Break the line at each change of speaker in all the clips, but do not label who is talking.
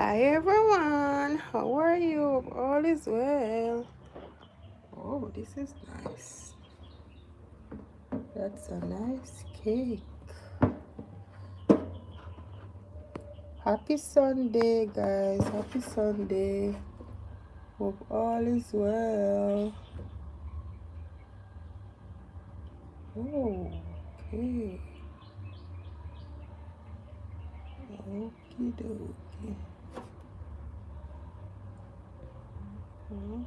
Hi everyone, how are you? All is well. Oh, this is nice. That's a nice cake. Happy Sunday, guys. Happy Sunday. Hope all is well. Oh, okay. Okie dokie. Mhm.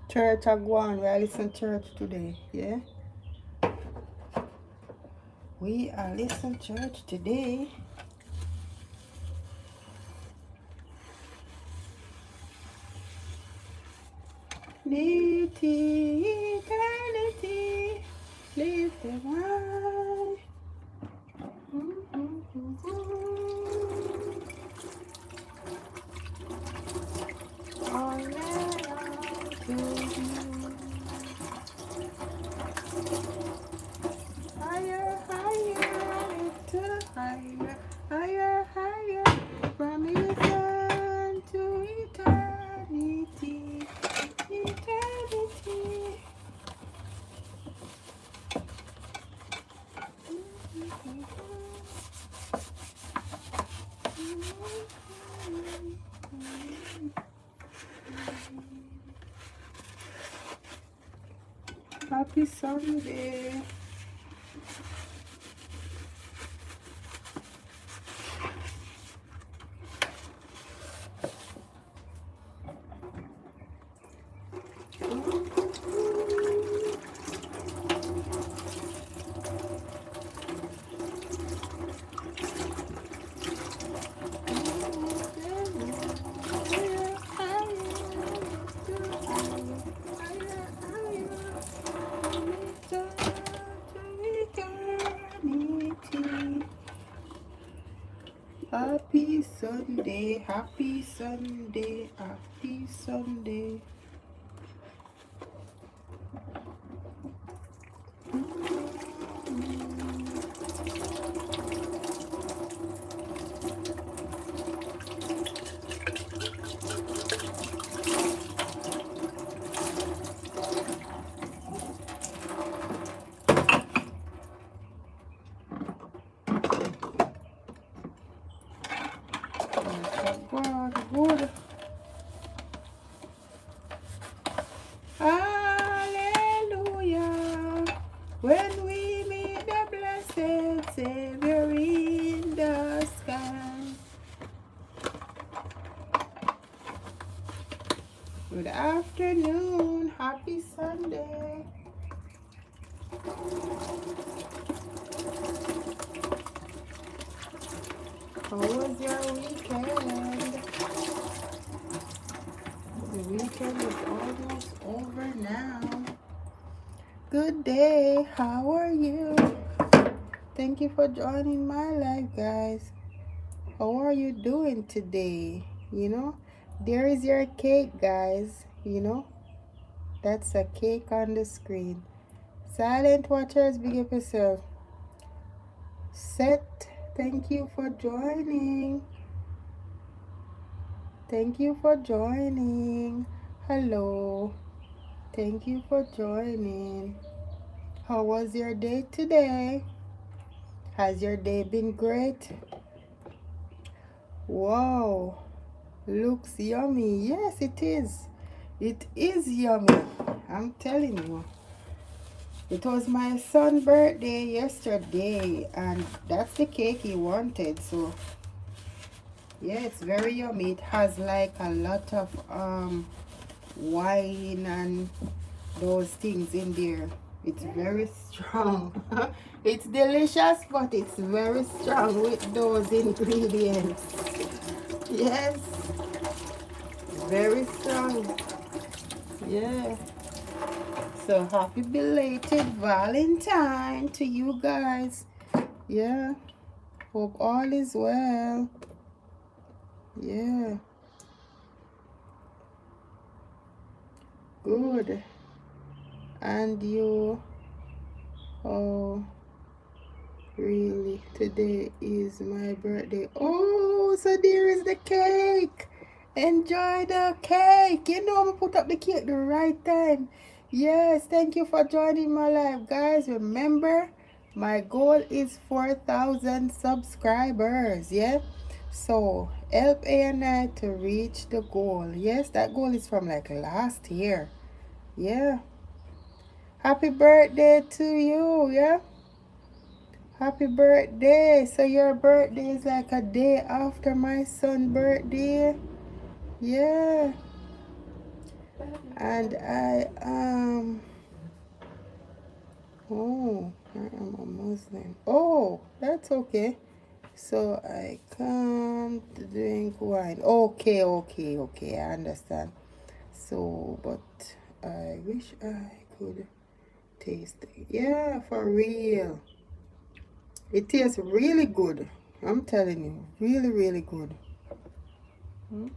Church, I go on. We are listening church today. Yeah, we are listening church today. Eternity, lift them high. All around to you. Higher, higher, to higher, higher, higher, from eternity to eternity, eternity. Happy Sunday. Happy Sunday, happy Sunday, happy Sunday. God, good. Hallelujah. When we meet the blessed Savior in the sky. Good afternoon. Happy Sunday. How was your weekend? The weekend is almost over now. Good day. How are you? Thank you for joining my live, guys. How are you doing today? There is your cake, guys. That's a cake on the screen. Silent watchers, big up yourself. Set, thank you for joining. Thank you for joining. Hello. Thank you for joining. How was your day today? Has your day been great? Wow. Looks yummy. Yes, it is. It is yummy. I'm telling you. It was my son's birthday yesterday, and that's the cake he wanted. So yeah, it's very yummy. It has like a lot of wine and those things in there. It's very strong. It's delicious, but it's very strong with those ingredients. Yes, very strong. Yeah. So happy belated Valentine to you guys. Yeah. Hope all is well. Yeah. Good. And you, Oh, really? Today is my birthday. Oh, so there is the cake. Enjoy the cake. You know, I put up the cake the right time. Yes, thank you for joining my live, guys. Remember, my goal is 4,000 subscribers. Yeah. So help A and I to reach the goal. Yes, that goal is from like last year. Yeah. Happy birthday to you. Yeah. Happy birthday. So your birthday is like a day after my son's birthday. Yeah. And oh, I am a Muslim. Oh, that's okay. So I can't drink wine. Okay, okay, okay. I understand. So, but I wish I could taste it. Yeah, for real. It tastes really good. I'm telling you, really, really good. Hmm?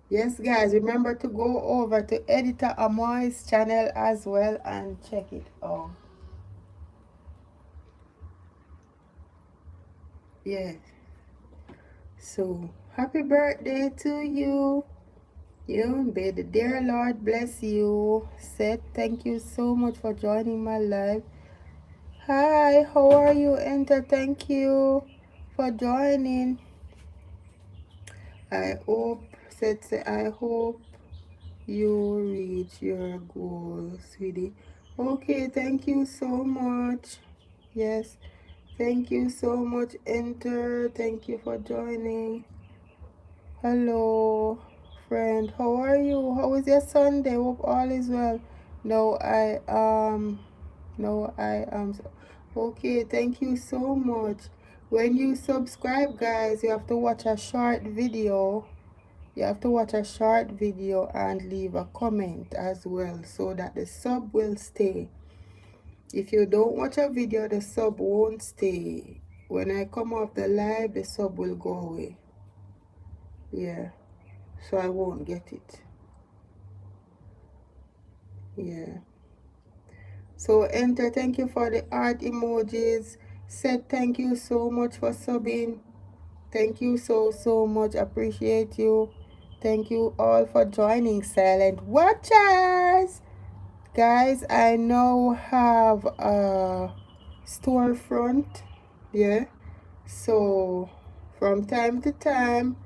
Yes, guys, remember to go over to Editor Amoy's channel as well and check it out. Yes. So, happy birthday to you. You, may the dear Lord bless you. Seth, thank you so much for joining my live. Hi, how are you, Enter? Thank you for joining. I hope, Seth, say, I hope you reach your goal, sweetie. Okay, thank you so much. Yes, thank you so much, Enter. Thank you for joining. Hello, friend. How are you? How is your Sunday? Hope all is well. No, I am. Okay, thank you so much. When you subscribe, guys, you have to watch a short video. You have to watch a short video and leave a comment as well so that the sub will stay. If you don't watch a video, the sub won't stay. When I come off the live, the sub will go away. Yeah, so I won't get it. Yeah. So Enter, thank you for the art emojis. Said thank you so much for subbing. Thank you so much. Appreciate you. Thank you all for joining Silent Watchers. Guys, I now have a storefront. Yeah. So from time to time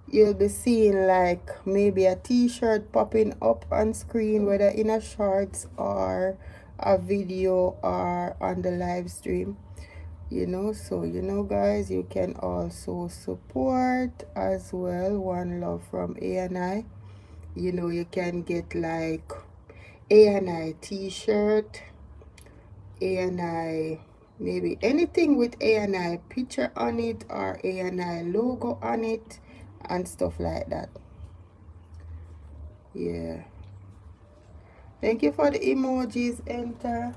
you'll be seeing like maybe a t-shirt popping up on screen, whether in a shorts or a video or on the live stream. So guys, you can also support as well. One love from A and I. You can get like A and I t-shirt, A and I, maybe anything with A and I picture on it or A and I logo on it and stuff like that. Yeah. Thank you for the emojis, Enter.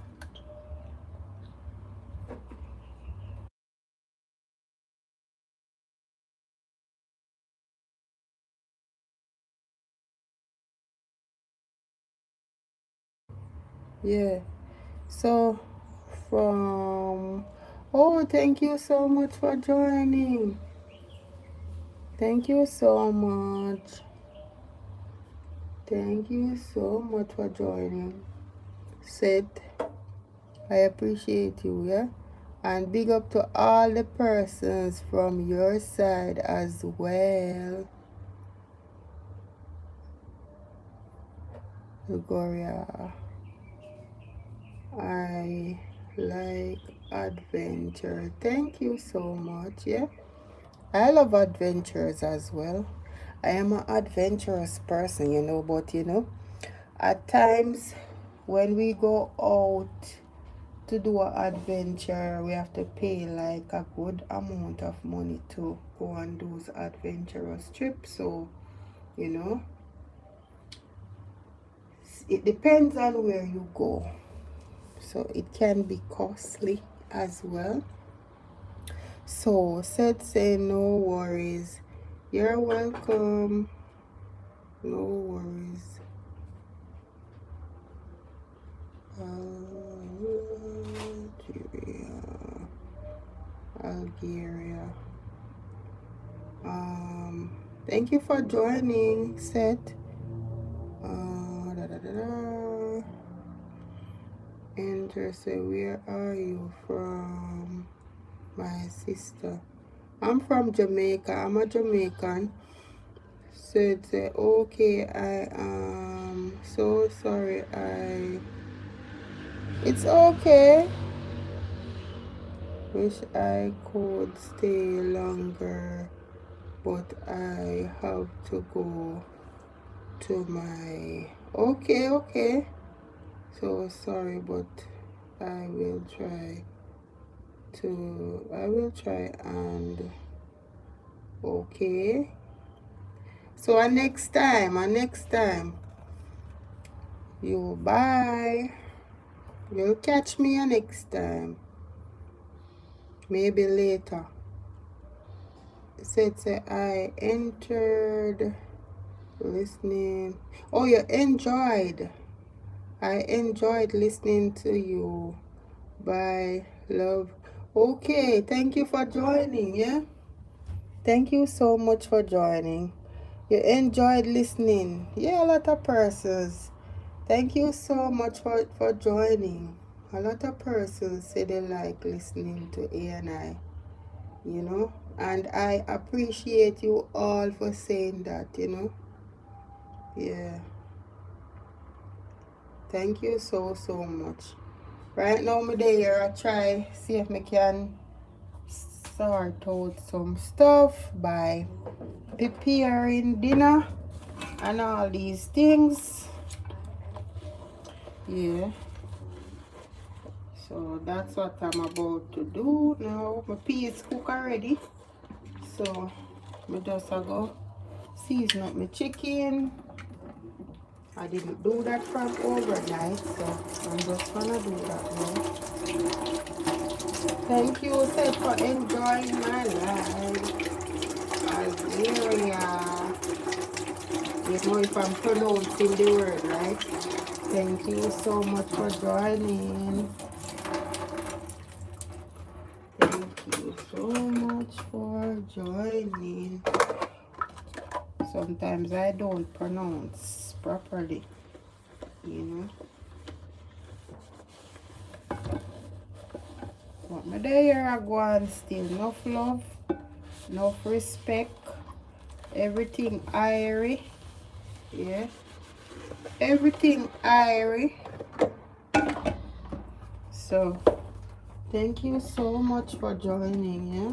Yeah. So from oh, thank you so much for joining. Thank you so much. Thank you so much for joining. Seth, I appreciate you, yeah? And big up to all the persons from your side as well. Gloria, I like adventure. Thank you so much, yeah? I love adventures as well. I am an adventurous person, but at times when we go out to do an adventure, we have to pay like a good amount of money to go on those adventurous trips. So, you know, it depends on where you go. So it can be costly as well. So said say no worries. You're welcome. No worries. Nigeria. Thank you for joining, Seth. Enter, say, where are you from? My sister. I'm from Jamaica. I'm a Jamaican. So it's okay. I am so sorry. It's okay. Wish I could stay longer, but I have to go to my. Okay. So sorry, but I will try and okay. So next time, you bye. You'll catch me next time. Maybe later. Say I entered listening. Oh, you enjoyed. I enjoyed listening to you. Bye, love. Okay, thank you for joining, yeah? Thank you so much for joining. You enjoyed listening. Yeah, a lot of persons. Thank you so much for joining. A lot of persons say they like listening to A&I, you know? And I appreciate you all for saying that, you know? Yeah. Thank you so much. Right now, I'm there. I try see if I can sort out some stuff by preparing dinner and all these things. Yeah. So that's what I'm about to do now. My peas cook already. So I just go season up my chicken. I didn't do that from overnight, so I'm just gonna do that now. Thank you, Seth, for enjoying my life. Algeria. You know if I'm pronouncing the word right. Thank you so much for joining. Thank you so much for joining. Sometimes I don't pronounce properly, you know. But my day here I go and still enough love, enough respect, everything airy, yeah. Everything airy. So thank you so much for joining, yeah.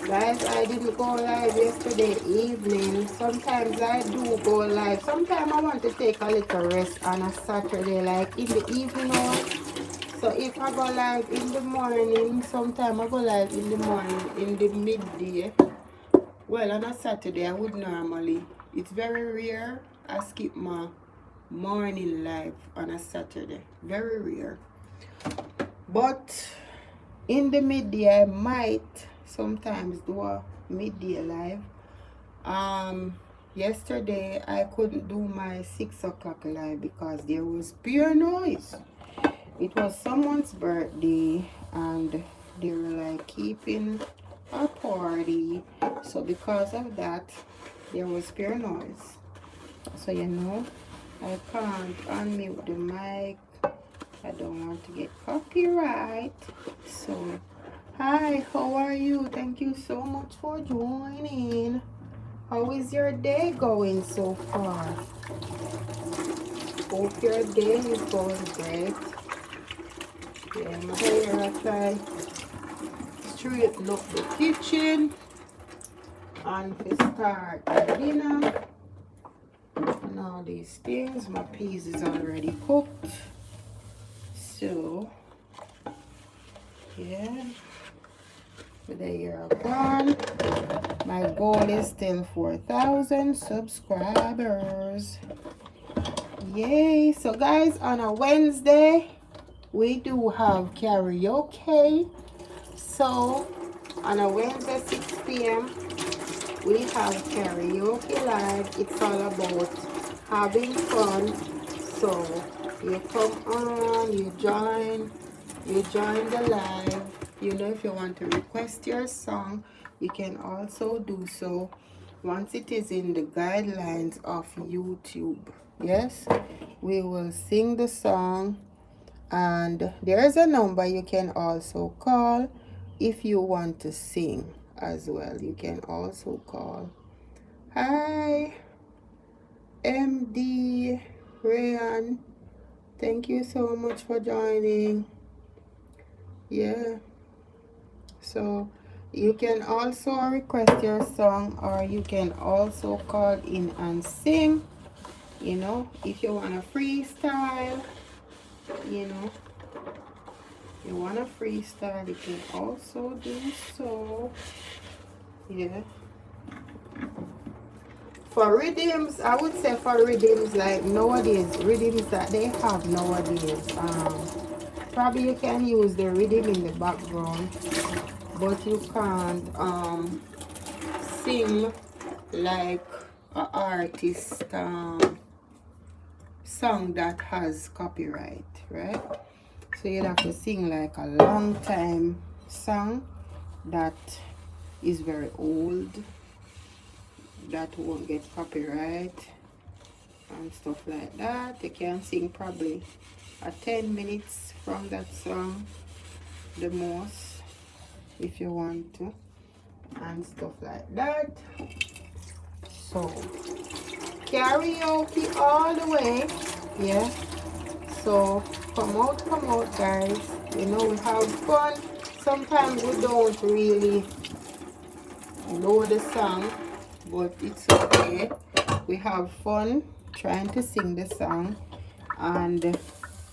Guys, I didn't go live yesterday evening. Sometimes I do go live. Sometimes I want to take a little rest on a Saturday, like in the evening hour. So if I go live in the morning, sometimes I go live in the morning, in the midday. Well, on a Saturday, I would normally. It's very rare I skip my morning live on a Saturday. Very rare. But in the midday, I might sometimes do a midday live. Yesterday I couldn't do my 6 o'clock live because there was pure noise. It was someone's birthday and they were like keeping a party, so because of that there was pure noise. So you know, I can't unmute the mic. I don't want to get copyright. So hi, how are you? Thank you so much for joining. How is your day going so far? Hope your day is going great. Yeah, my hair I try straighten up the kitchen and to start the dinner and all these things. My peas is already cooked. So yeah. There you're gone. My goal is still 4,000 subscribers. Yay! So guys, on a Wednesday we do have karaoke. So on a Wednesday 6 p.m. we have karaoke live. It's all about having fun. So you come on, you join, you join the live. You know, if you want to request your song, you can also do so once it is in the guidelines of YouTube. Yes, we will sing the song, and there's a number you can also call if you want to sing as well. You can also call. Hi, MD Rayan. Thank you so much for joining. Yeah. So you can also request your song, or you can also call in and sing. You know, if you want to freestyle, you know, you want to freestyle, you can also do so. Yeah. For rhythms, I would say for rhythms like nowadays, rhythms that they have nowadays, probably you can use the rhythm in the background, but you can't sing like an artist song that has copyright, right? So you'd have to sing like a long time song that is very old, that won't get copyright and stuff like that. You can sing probably a 10 minutes from that song the most if you want to, and stuff like that. So karaoke all the way. Yeah, so come out guys. You know, we have fun. Sometimes we don't really know the song, but it's okay. We have fun trying to sing the song, and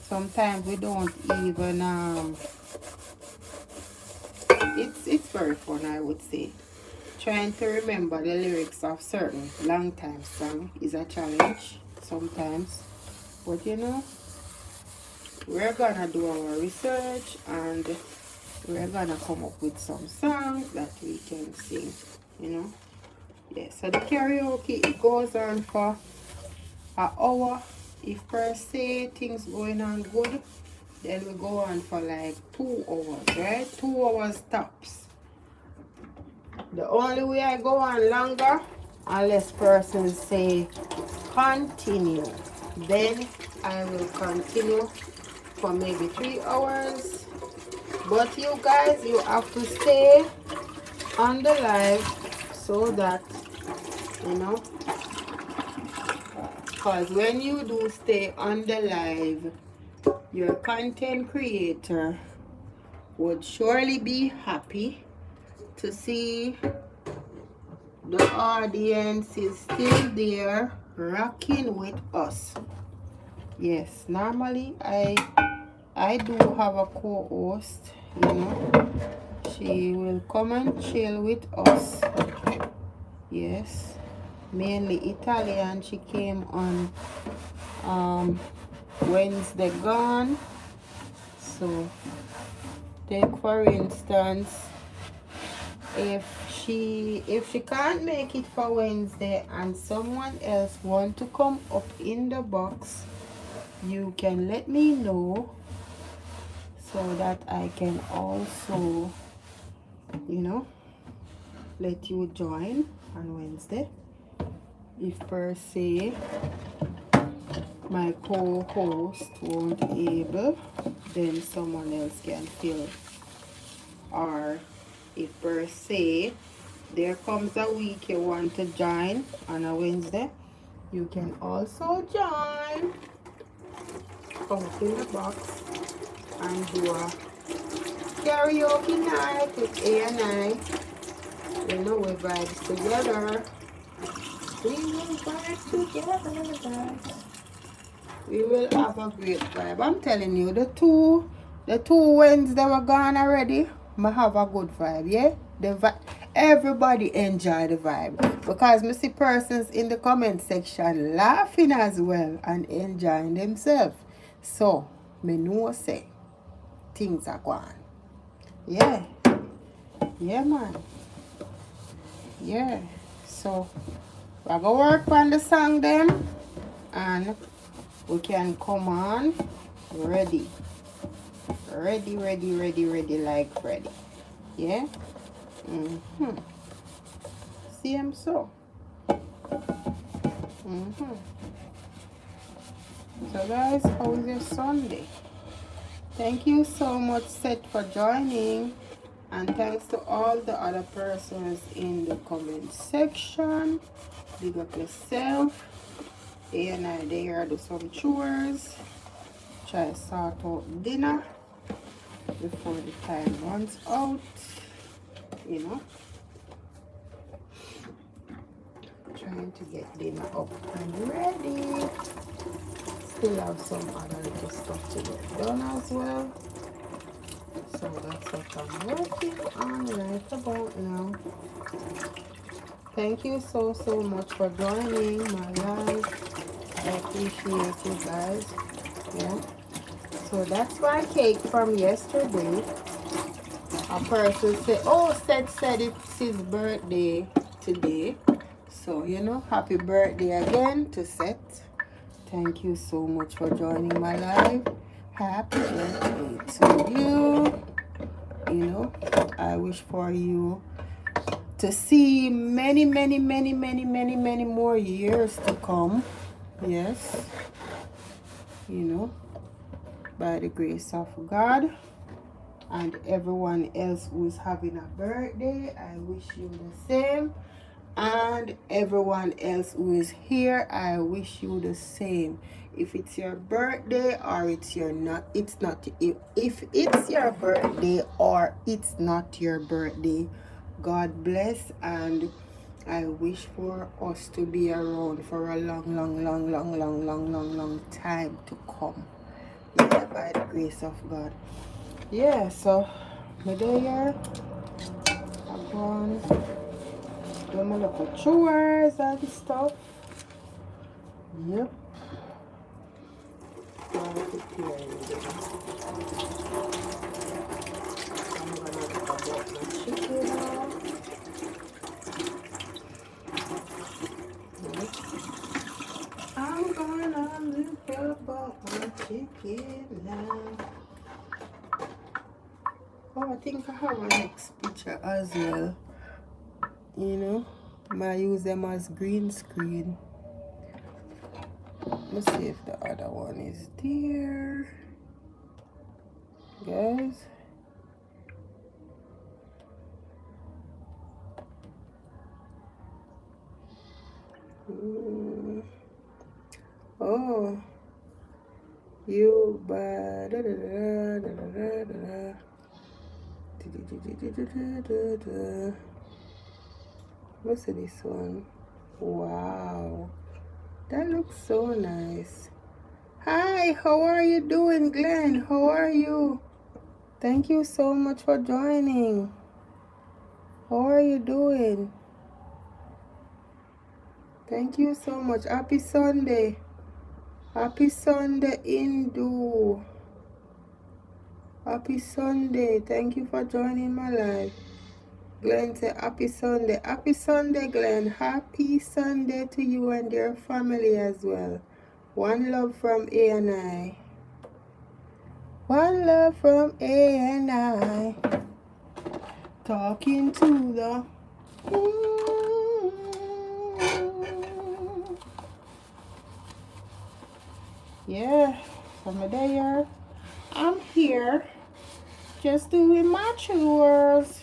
sometimes we don't even it's very fun, I would say. Trying to remember the lyrics of certain long time song is a challenge sometimes, but you know, we're gonna do our research and we're gonna come up with some songs that we can sing, you know. Yeah, so the karaoke, it goes on for an hour. If per se things going on good, then we go on for like 2 hours, right? 2 hours tops. The only way I go on longer, unless persons say continue, then I will continue for maybe 3 hours. But you guys, you have to stay on the live so that, you know, because when you do stay on the live, your content creator would surely be happy to see the audience is still there rocking with us. Yes, normally I do have a co-host, you know. She will come and chill with us. Yes, mainly Italian. She came on Wednesday gone. So take for instance, if she can't make it for Wednesday and someone else want to come up in the box, you can let me know so that I can also, you know, let you join on Wednesday. If per se my co-host won't be able, then someone else can fill. Or if per se there comes a week you want to join on a Wednesday, you can also join. Come up in the box and do a karaoke night with A and I. You know, we vibes together. We will vibe together, guys. We will have a great vibe. I'm telling you, the two Wednesday were gone already. I have a good vibe, yeah? Everybody enjoy the vibe. Because I see persons in the comment section laughing as well and enjoying themselves. So, me know say things are gone. Yeah. Yeah, man. Yeah. So, we're going to work on the song then. And we can come on ready. Ready, ready, ready, ready like Freddy. Yeah? Same so. So guys, how was your Sunday? Thank you so much, Seth, for joining. And thanks to all the other persons in the comment section. Big up yourself. And I there do some chores. Try to sort out dinner before the time runs out. You know. Trying to get dinner up and ready. Still have some other little stuff to get done as well. So that's what I'm working on right about now. Thank you so much for joining my live. I appreciate you guys. Yeah. So that's my cake from yesterday. A person said, oh, Seth said it's his birthday today. So, you know, happy birthday again to Seth. Thank you so much for joining my live. Happy birthday to you. You know, I wish for you to see many more years to come. Yes. You know, by the grace of God. And everyone else who's having a birthday, I wish you the same. And everyone else who is here, I wish you the same. If it's your birthday or it's not, if it's your birthday or it's not your birthday, God bless, and I wish for us to be around for a long time to come. Yeah, by the grace of God. Yeah, so my day here, I'm going do my little chores and stuff. Yep. I'm gonna look about my chicken now. I'm gonna look about my chicken now. Oh, I think I have a next picture as well. You know, I might use them as green screen. Let's see if the other one is there, guys. Oh, you by what's this one? Wow, that looks so nice. Hi, how are you doing, Glenn? How are you? Thank you so much for joining. How are you doing? Thank you so much. Happy Sunday. Happy Sunday, Indu. Happy Sunday. Thank you for joining my live. Glenn said happy Sunday. Happy Sunday, Glenn. Happy Sunday to you and your family as well. One love from A and I. One love from A and I. Talking to the... Yeah, from a day here. I'm here just doing my chores.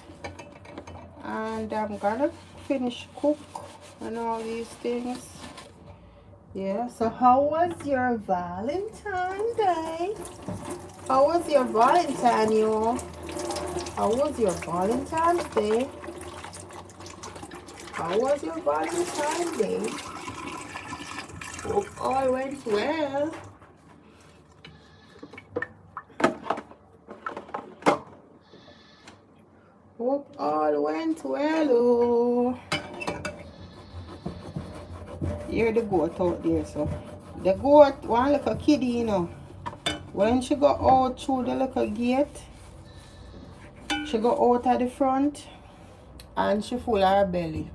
And I'm gonna finish cook and all these things. Yeah, so how was your Valentine's Day? How was your Valentine, y'all? How was your Valentine's Day? How was your Valentine's Day? Hope all went well. Hope all went well. Oh. Hear the goat out there, so. The goat, one little kitty, you know. When she go out through the little gate, she go out at the front and she full her belly.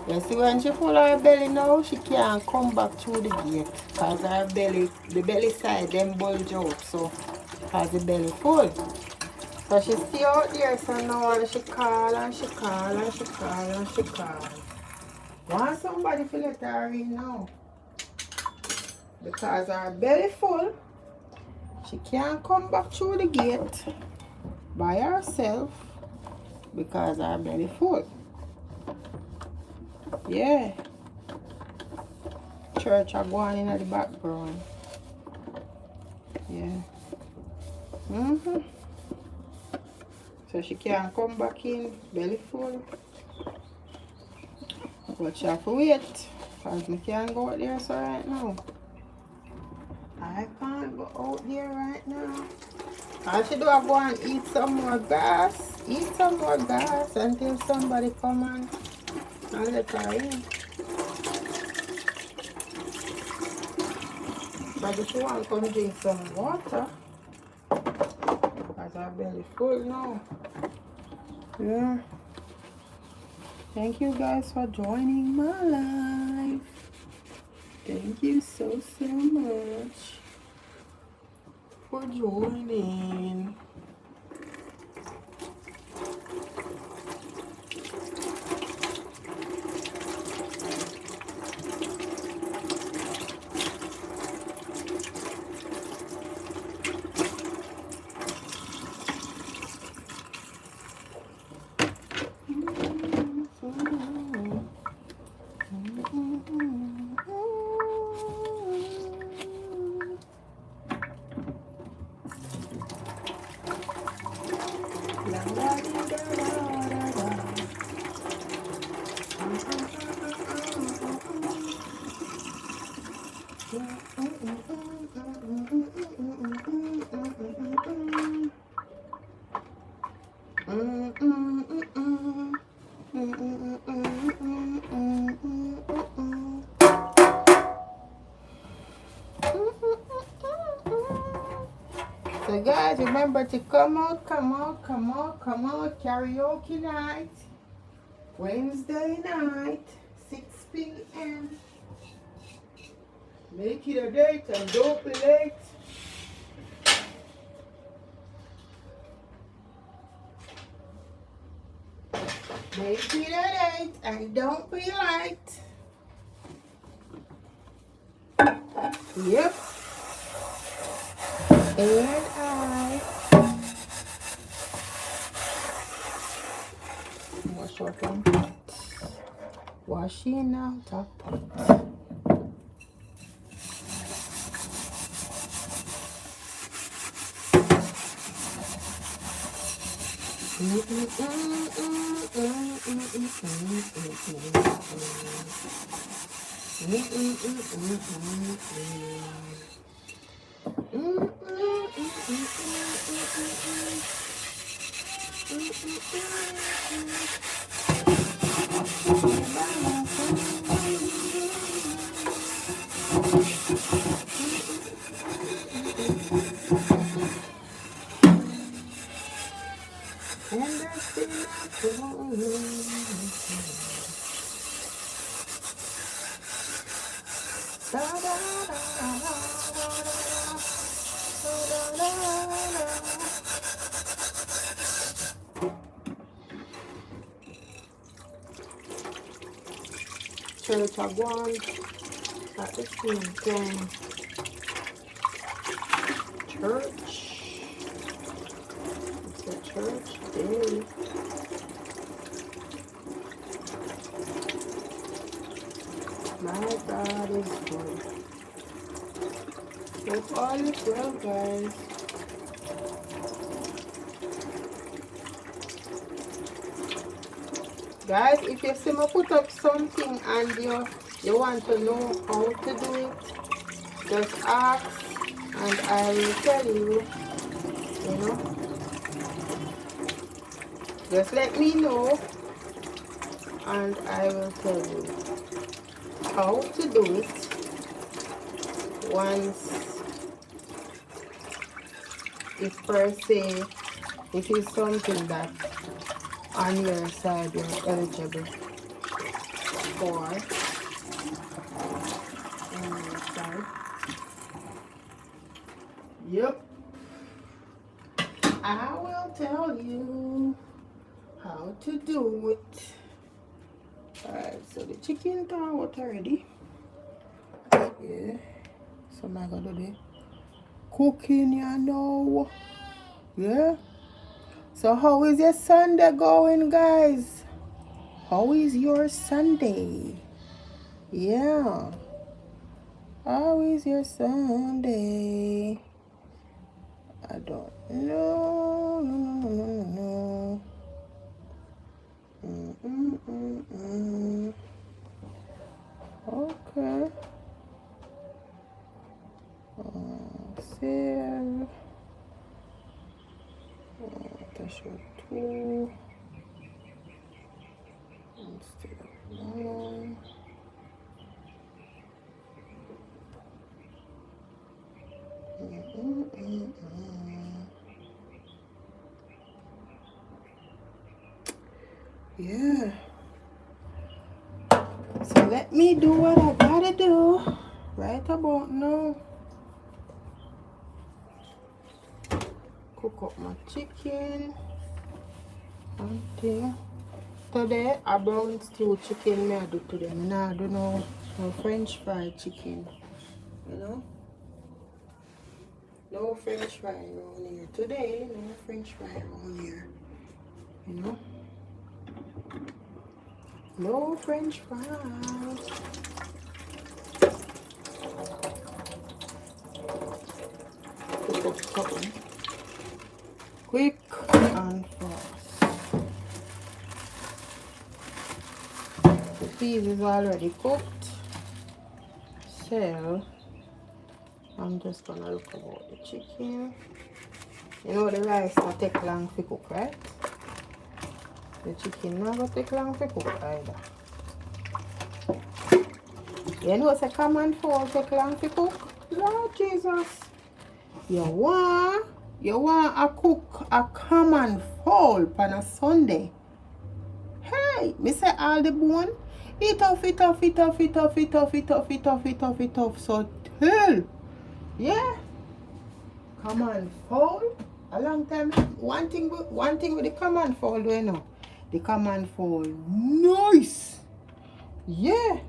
You see, when she full her belly now, she can't come back through the gate because her belly, the belly side, them bulge out. So has the belly full. So she stay out there, so now she call and she call and she call and she call. Want somebody to let her in now. Because her belly full, she can't come back through the gate by herself because her belly full. Yeah. Church are going in at the background. Yeah. So she can't come back in, belly full. But she have to wait. Because I can't go out there so right now. I can't go out there right now. All she do is go and eat some more grass. Eat some more grass until somebody come and let her in. But if she want to come drink some water, because her belly full now. Yeah. Thank you guys for joining my life. Thank you so much for joining. So guys, remember to come out, karaoke night, Wednesday night, 6 p.m. Make it a date and don't be late. Make it a date and don't be late. Yep. And I wash out one pot. Washing out a pot. Church are going at the same time. Church. It's a church day. My God is good. Hope all is well, guys. Guys, if you see me put up something and you want to know how to do it, just ask and I will tell you, you know. Just let me know and I will tell you how to do it once, if per se it is something that on your side you're eligible for. On your side. Yep. tell you how to do it. Alright, so the chicken thaw out already. Yeah. So I'm gonna do the cooking, you know. Yeah. So how is your Sunday going, guys? How is your Sunday? Yeah. How is your Sunday? I don't know. No. Okay. Save. Attachment 2. Instead of 1. Yeah. So let me do what I gotta do right about now. Cook up my chicken. Okay. Today a brown stew chicken I do today. I do no French fried chicken. You know? No French fry around here. Today, no French fry around here. You know? No French fries. Cook up something quick and fast. The peas is already cooked. So I'm just gonna look about the chicken. You know the rice will take long to cook, right? The chicken never take long to cook either. You know it's a common fowl take long to cook? Lord Jesus. You want to cook a common fowl on a Sunday. Hey, me say all the bone. It off. So tell. Yeah. Common fowl. A long time. One thing with the common fowl, do you know? The common fowl nice. Yeah.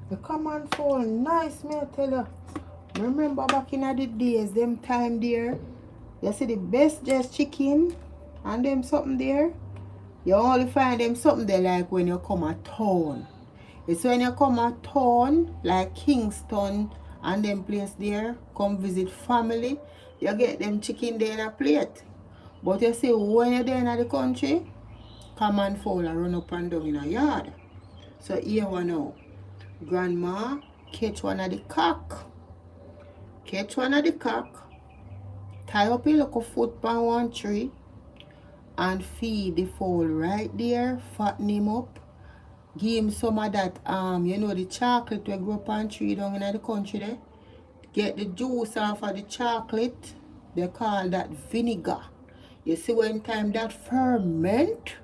The common fowl nice, me I tell you. Remember back in the days, them time there, you see the best just chicken and them something there. You only find them something there like when you come a town. It's when you come a town, like Kingston and them place there, come visit family, you get them chicken there in a plate. But you see when you're there in the country, common fowl run up and down in a yard. So here one now, grandma catch one of the cock. Tie up a little foot on one tree and feed the fowl right there, fatten him up, give him some of that you know the chocolate we grow up on tree down in the country there. Get the juice off of the chocolate, they call that vinegar. You see when time that ferment,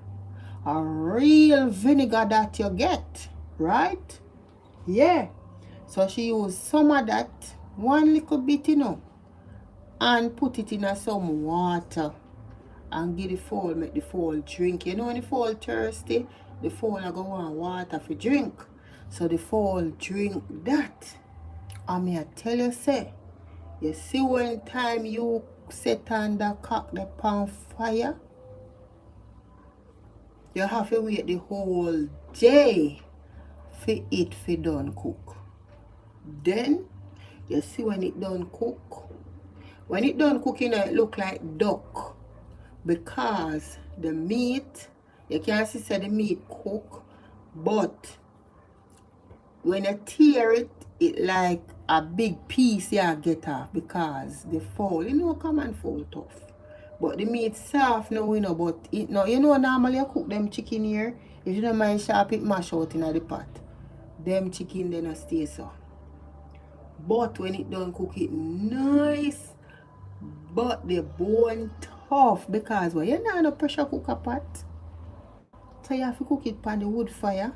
a real vinegar that you get, right? Yeah. So she used some of that, one little bit, you know, and put it in some water and give the fowl, make the fowl drink. You know when the fowl thirsty, the fowl are going to want water for drink. So the fowl drink that. And me I tell you, say, you see when time you set on the cock the pan fire, you have to wait the whole day for it for done cook. Then you see when it done cook. When it done cooking, it look like duck. Because the meat, you can't see the meat cook, but when you tear it, it like a big piece you get off because the fowl, you know, common fowl tough. But the meat soft now, you know, but it no, you know, normally you cook them chicken here, if you don't mind sharp it mash out in the pot. Them chicken then not stay so. But when it done cook it nice, but the bone tough because well, you know no pressure cooker pot. So you have to cook it on the wood fire.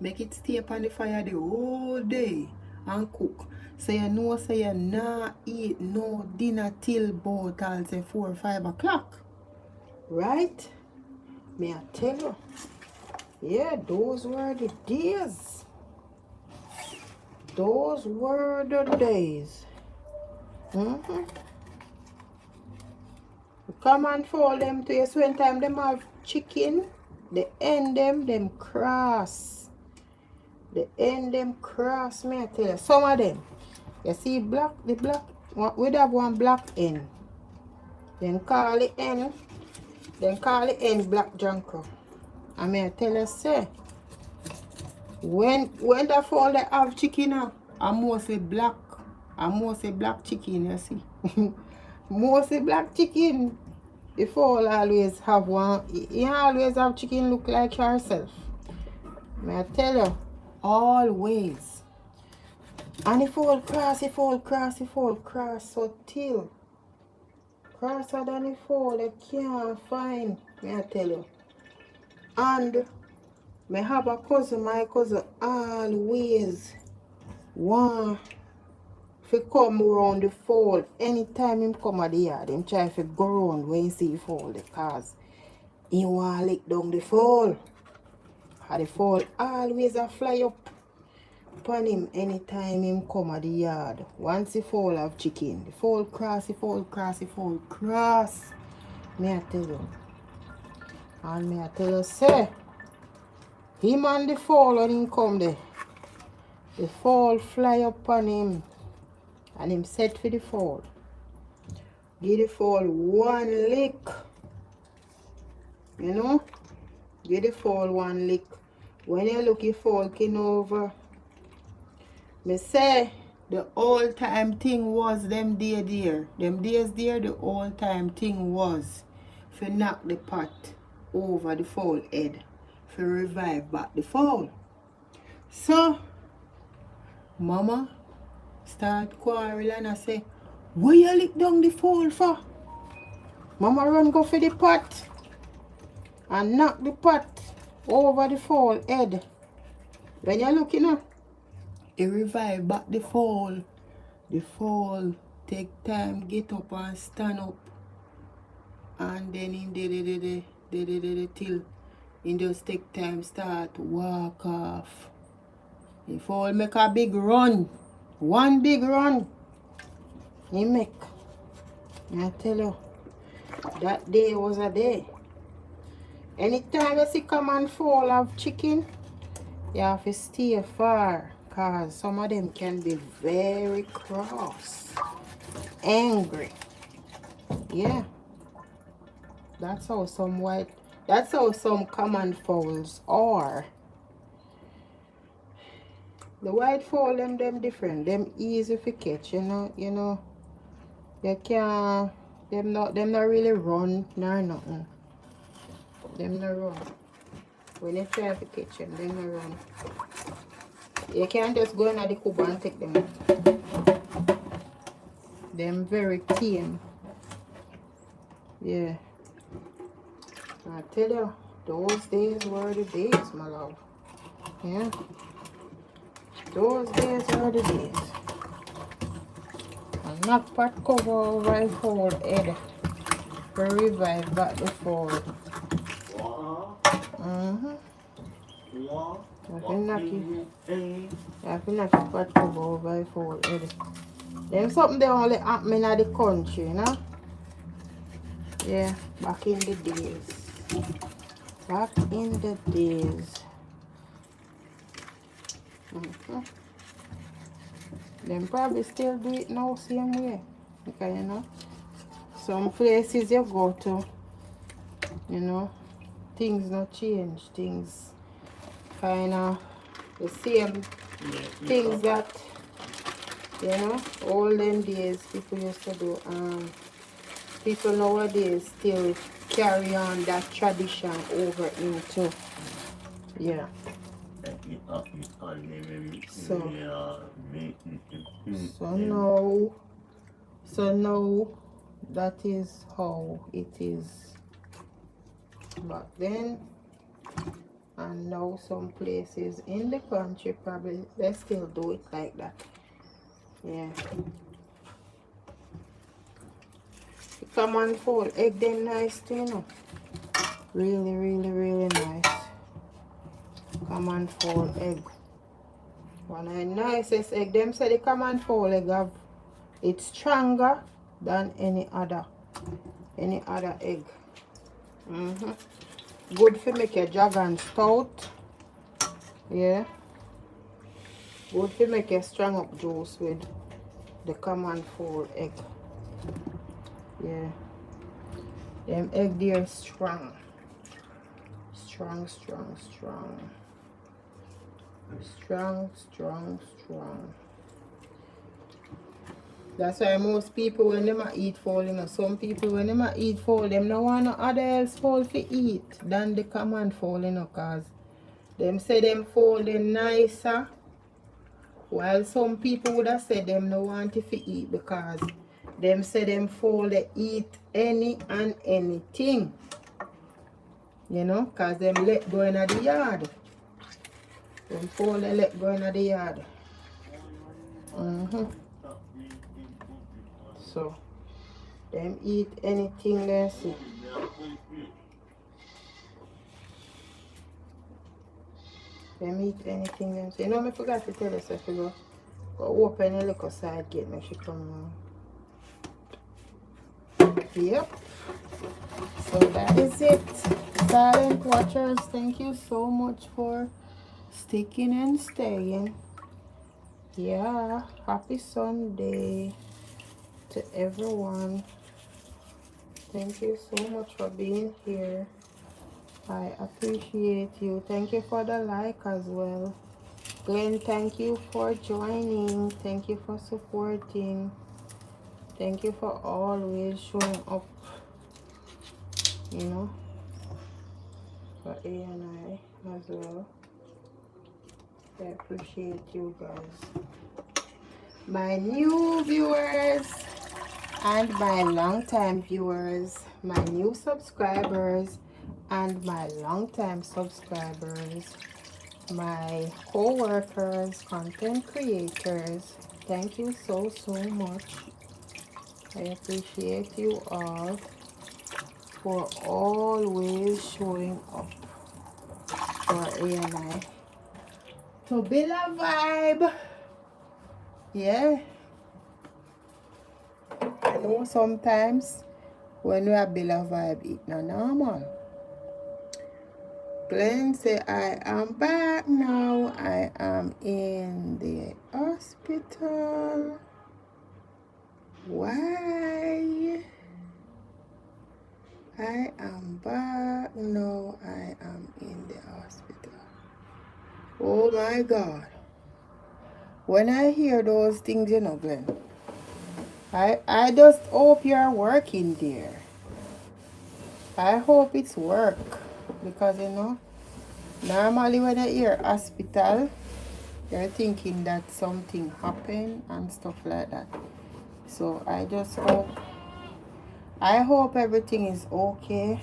Make it stay upon the fire the whole day and cook. So you know so you not eat no dinner till about I'll say 4 or 5 o'clock. Right? May I tell you? Yeah, those were the days. Those were the days. Come and fold them to you. So when time them have chicken, the end them cross. The end them cross, me I tell you. Some of them. You see black, the black, we'd have one black end. Then call the end. Then call the end black junker. I may I tell you, say, when the fold they have chicken, I'm mostly black. I'm mostly black chicken, you see. Mostly black chicken. The fowl always have one. You always have chicken look like yourself. May I tell you, always. And if all cross, so till crosser than the fall, they can't find. May I tell you. And me have a cousin, my cousin always want to come around the fall. Anytime him come at the yard, him try to go around when he see the fall because he want to lick down the fall. And the fall always a fly up upon him anytime him come at the yard. Once the fall have chicken, the fall cross. May I tell you. And may I tell you, say, him and the fall when him come there, the fall fly up on him and him set for the fall. Give the fall one lick. You know? Give the fall one lick. When you look at fall king over, me say the all time thing was them days there. Them days there, the all time thing was to knock the pot over the fall head. To revive back the fall. So, mama start quarrel and I say, what you lick down the fall for? Mama run go for the pot and knock the pot over the fall head. When you look, you know, it revive back the fall. The fall take time get up and stand up. And then in the till in just take time start walk off. The fall make a big run. One big run. He make. I tell you, that day was a day. Anytime you see come and fall of chicken, you have to stay far. Because some of them can be very cross. Angry. Yeah. That's how some common fowls are. The white fowl them different. Them easy to catch, you know. You can't them not really run nor nothing. Them not run. When you try to catch them not run. You can't just go in the cuba and take them. Them very tame. Yeah. I tell you, those days were the days, my love. Yeah. Those days were the days. And not pot cover over a whole head to revive back the fall. I feel like a pot cover over a whole head. Them something they only happen in the country, you know? Yeah, back in the days. Back in the days. Them probably still do it now same way. Because, you know, some places you go to, you know, things not change. Things kind of the same things that, you know, all them days people used to do. People nowadays still carry on that tradition over into, yeah. So now that is how it is back then, and now some places in the country probably they still do it like that. Yeah. Come and fold. Egg them nice too, you know. Really, really, really nice. Come and fold egg. One of the nicest egg. Them say the come and fold egg have it's stronger than any other egg. Good for make your dragon stout. Yeah. Good for make a strong up juice with the come and fold egg. Yeah. Them egg there strong. Strong, strong, strong. Strong, strong, strong. That's why most people when them eat fowl, you know, some people when them eat fowl, them no want no other else fowl to eat than the common fowl, you know, cause them say them fowl they nicer, while some people would have said them no want it to eat because them say them fowl they eat any and anything, you know, cause them let go in the yard. Them fowl they let go in the yard. So them eat anything they see. Them eat anything them see. You know, I forgot to tell you, so if you go open the little side gate, make sure come Yep. So that is it. Silent watchers, thank you so much for sticking and staying. Yeah, happy Sunday to everyone. Thank you so much for being here. I appreciate you. Thank you for the like as well. Glenn, thank you for joining. Thank you for supporting. Thank you for always showing up, you know, for A and I as well. I appreciate you guys. My new viewers and my long-time viewers, my new subscribers and my long-time subscribers, my co-workers, content creators, thank you so much. I appreciate you all for always showing up for A&I to build a vibe. Yeah, I know sometimes when we are build a vibe, it's not normal. Glenn say, I am back now. I am in the hospital. Why? I am back now. I am in the hospital. Oh my God. When I hear those things, you know, Glenn, I just hope you're working there. I hope it's work. Because, you know, normally when I hear hospital, you're thinking that something happened and stuff like that. So I hope everything is okay.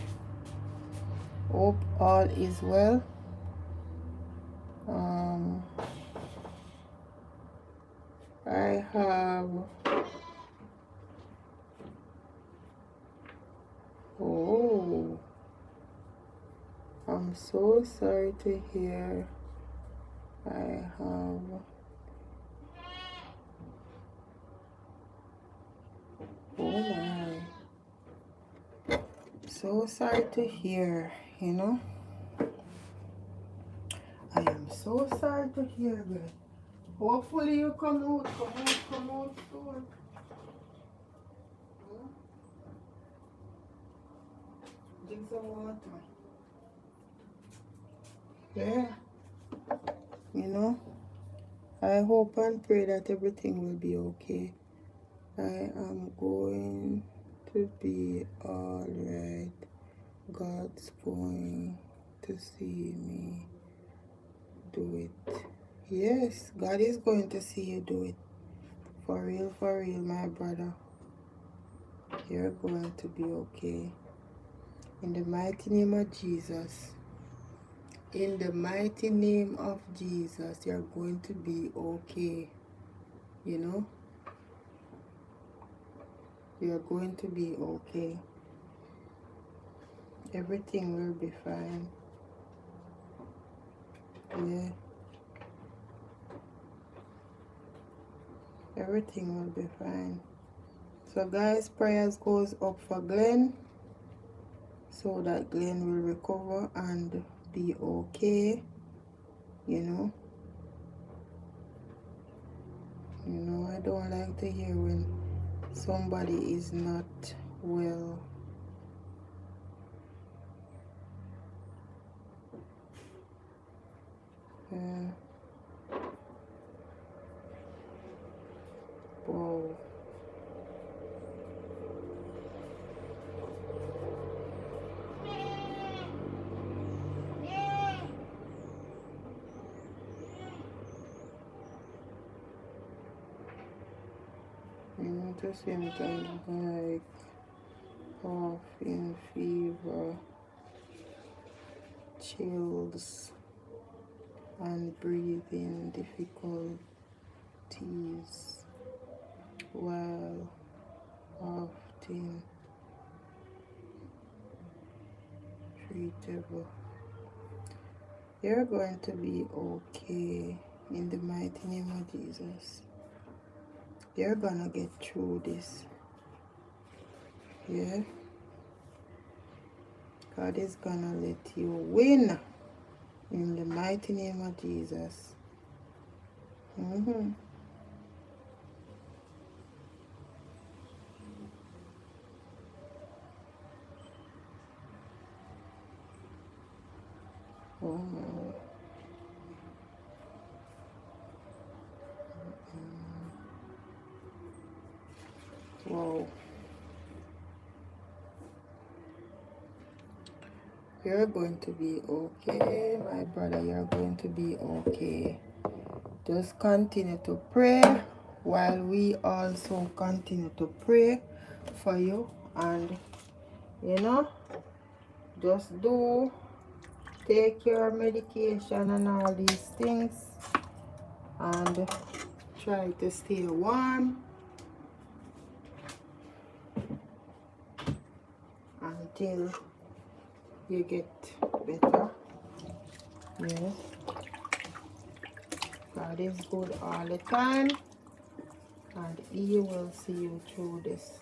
Hope all is well. I have I'm so sorry to hear. I have my, so sorry to hear, you know. I am so sorry to hear that. Hopefully you come out soon. Drink some water. Yeah. You know, I hope and pray that everything will be okay. I am going to be alright. God's going to see me do it. Yes, God is going to see you do it. For real, my brother. You're going to be okay. In the mighty name of Jesus. In the mighty name of Jesus, you're going to be okay. You know? You're going to be okay. Everything will be fine. Yeah. Everything will be fine. So guys, prayers goes up for Glenn so that Glenn will recover and be okay. You know, I don't like to hear when somebody is not well. Yeah. Wow. The symptoms like coughing, fever, chills, and breathing difficulties while often treatable. You're going to be okay in the mighty name of Jesus. You're gonna get through this. Yeah. God is gonna let you win in the mighty name of Jesus. Oh my. Wow. You're going to be okay, my brother. You're going to be okay. Just continue to pray while we also continue to pray for you. And, just take your medication and all these things. And try to stay warm until you get better. Yeah. God is good all the time, and He will see you through this.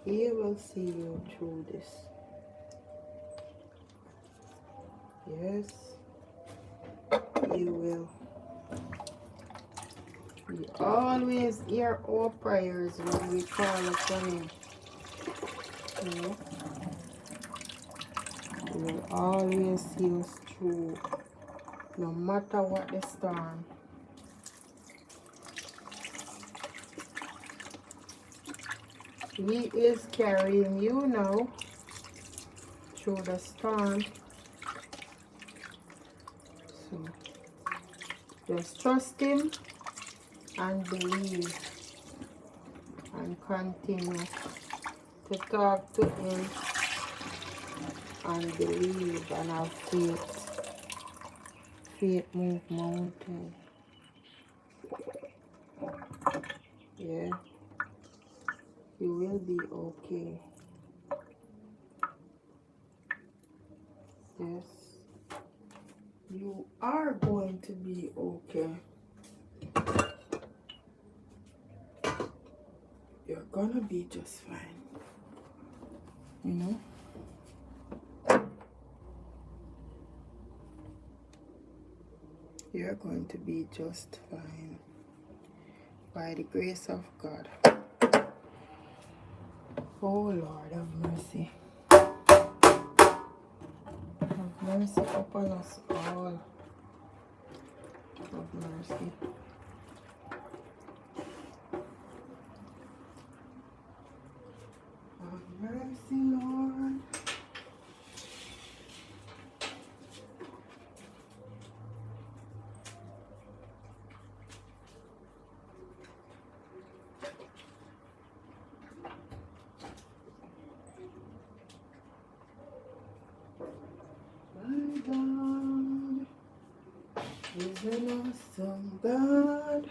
He will see you through this. Yes, He will. He always hear our prayers when we call upon Him. You know? He will always see us through, no matter what the storm. He is carrying you now through the storm. So just trust Him and believe, and continue to talk to Him and believe and have faith. Faith move mountain. Yeah, you will be okay. Yes, you are going to be okay. You're gonna be just fine. You know? You're going to be just fine. By the grace of God. Oh Lord, have mercy. Have mercy upon us all. Have mercy. Have mercy, Lord. My God is an awesome God.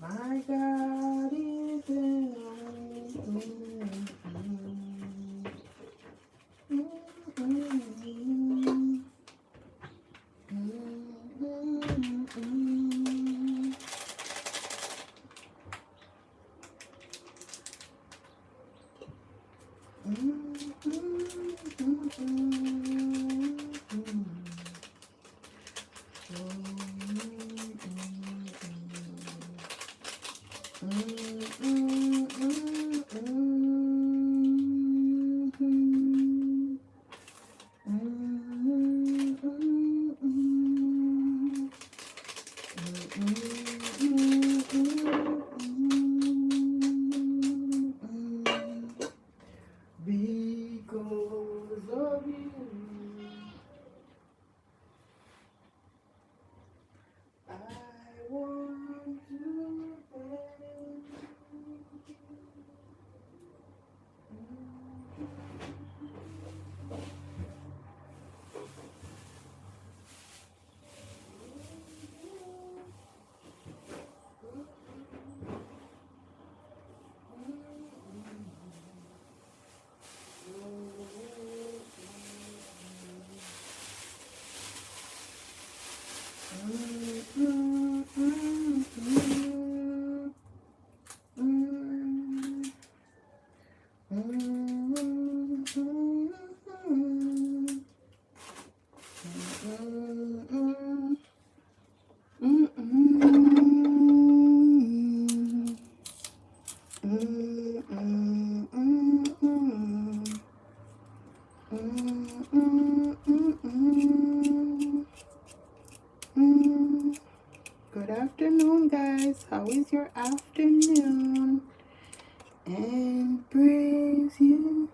My God is in. Because of you, I want to thank Good afternoon, guys. How is your afternoon? And praise you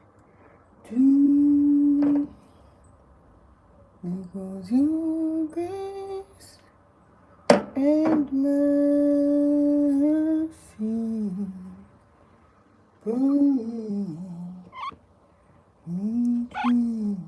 too, because your grace and mercy brought me to.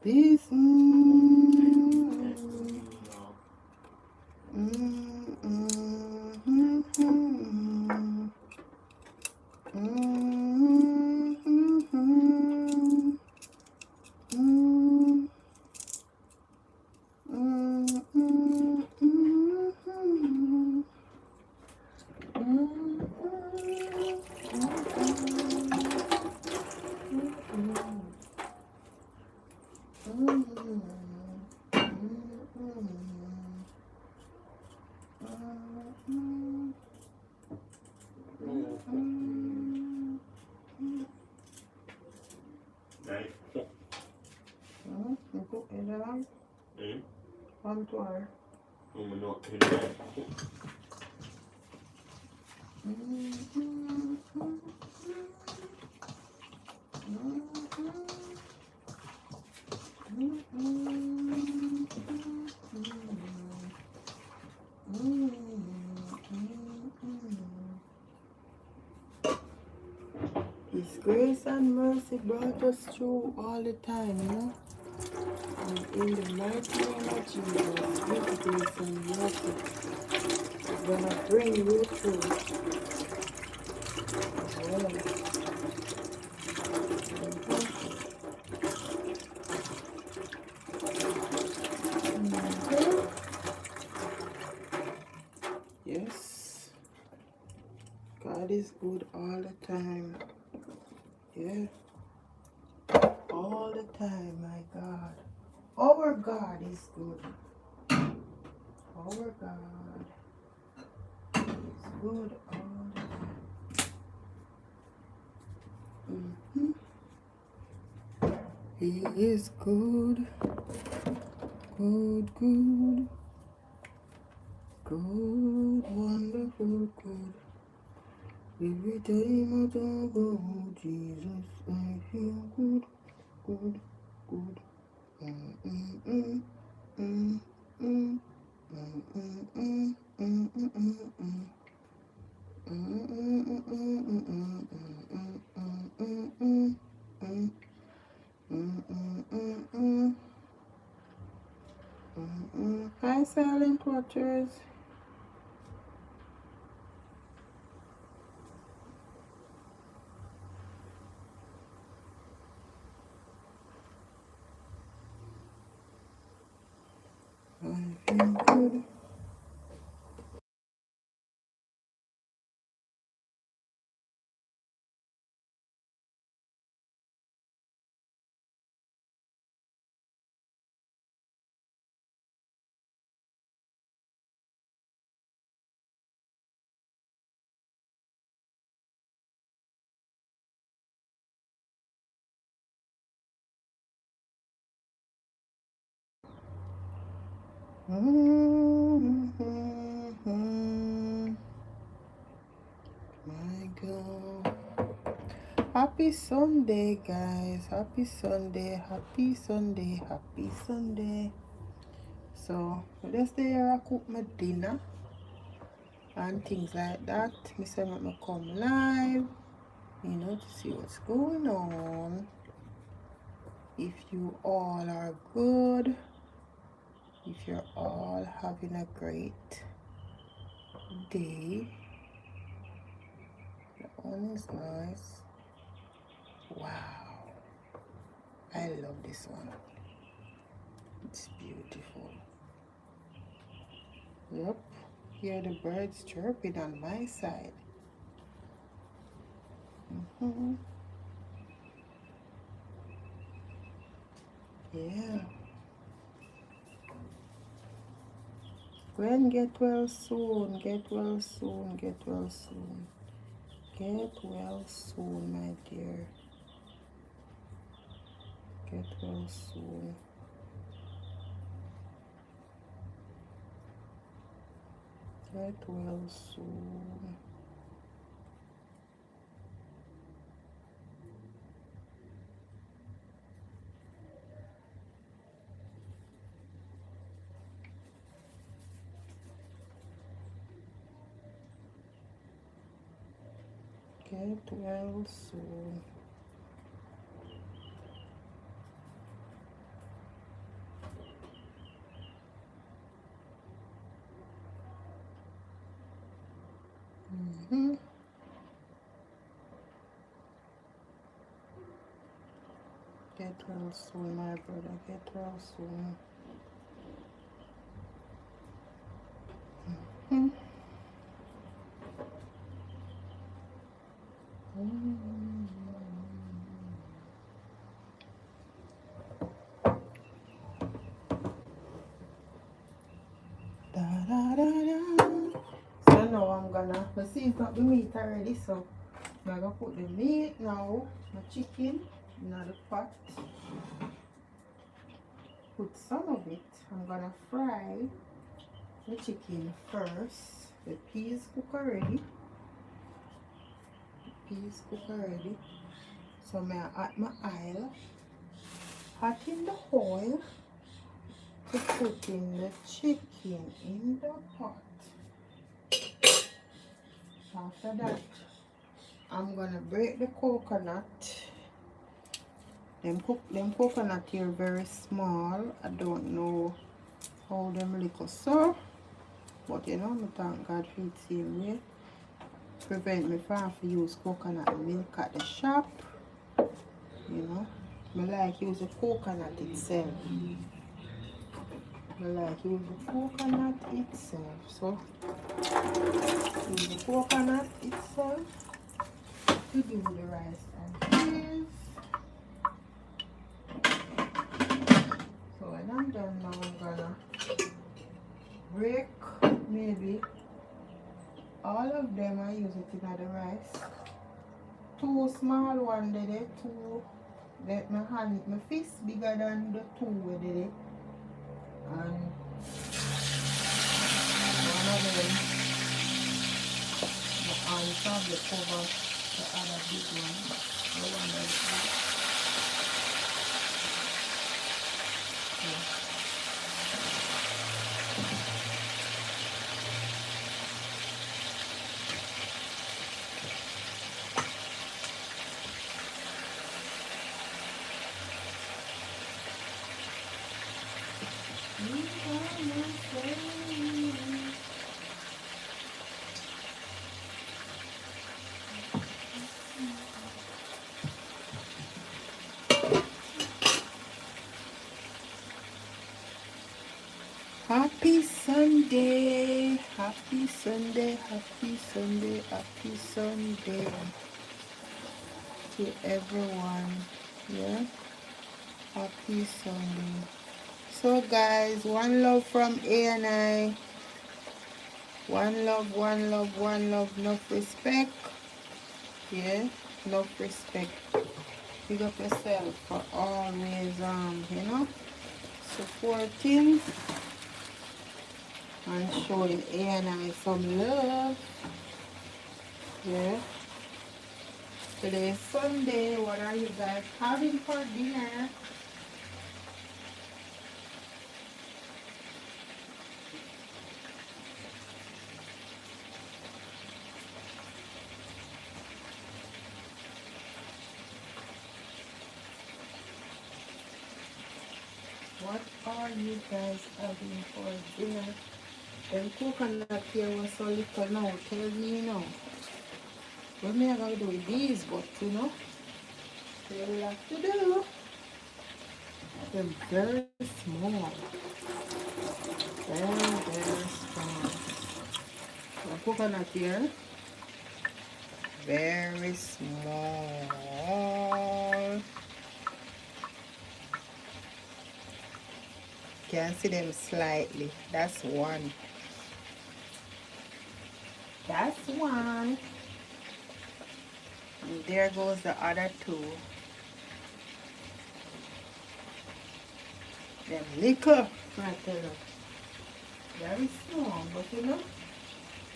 This His grace and mercy brought us through all the time, you know. And in the mighty name of Jesus, His grace and mercy is gonna bring you through. Well, yes. God is good all the time. Yeah. All the time, my God. Our God is good. Our God is good all the time. He is good. Good, good. Good, wonderful, good. Every time I talk about Jesus, I feel good, good, good. Mm, mm, mm, mm, mm, mm, mm, mm, mm, mm, mm, mm. Hi, silent watchers. I feel good. My God. Happy Sunday, guys. Happy Sunday. Happy Sunday. Happy Sunday. So, this day I cook my dinner and things like that. Me say me come live, to see what's going on. If you all are good, if you're all having a great day. That one is nice. Wow. I love this one. It's beautiful. Yep. Hear the birds chirping on my side. Yeah. Gwen, get well soon. Get well soon. Get well soon. Get well soon, my dear. Get well soon. Get well soon. Get well soon. Get well soon, my brother. Get well soon. Da, da, da, da. So now I'm gonna, see it's not the meat already, so I'm gonna put the meat now, my chicken, in the pot. Put some of it. I'm gonna fry the chicken first. The peas cook already. So I'm gonna add my oil. Hot in the oil to put in the chicken in the pot. After that, I'm gonna break the coconut. Them coconut here very small. I don't know how them little so, but I thank God for it same way. Prevent me from to use coconut milk at the shop. I like use the coconut itself. So Use the coconut itself to do the rice and peas. So when I'm done now, I'm gonna break maybe all of them and use it in the rice. Two small one did it, two that my hand, my fist bigger than the two we did it. And one of them, the hands have the cover the other big one. The one that's big. Yeah. Happy Sunday, happy Sunday, happy Sunday, happy Sunday to everyone. Yeah, happy Sunday. So guys, one love from A and I. One love, one love, one love, enough respect. Yeah, enough respect. Big up yourself for always supporting and showing A and I some love. Yeah. Today is Sunday. What are you guys having for dinner? What are you guys having for dinner? Them coconut here was so little now. Tell me now. What me I gonna do with these? But they will have to do. They're very small. Very, very small. The coconut here, very small. Can see them slightly. That's one. That's one. And there goes the other two. Them liquor. Right there. Very small, but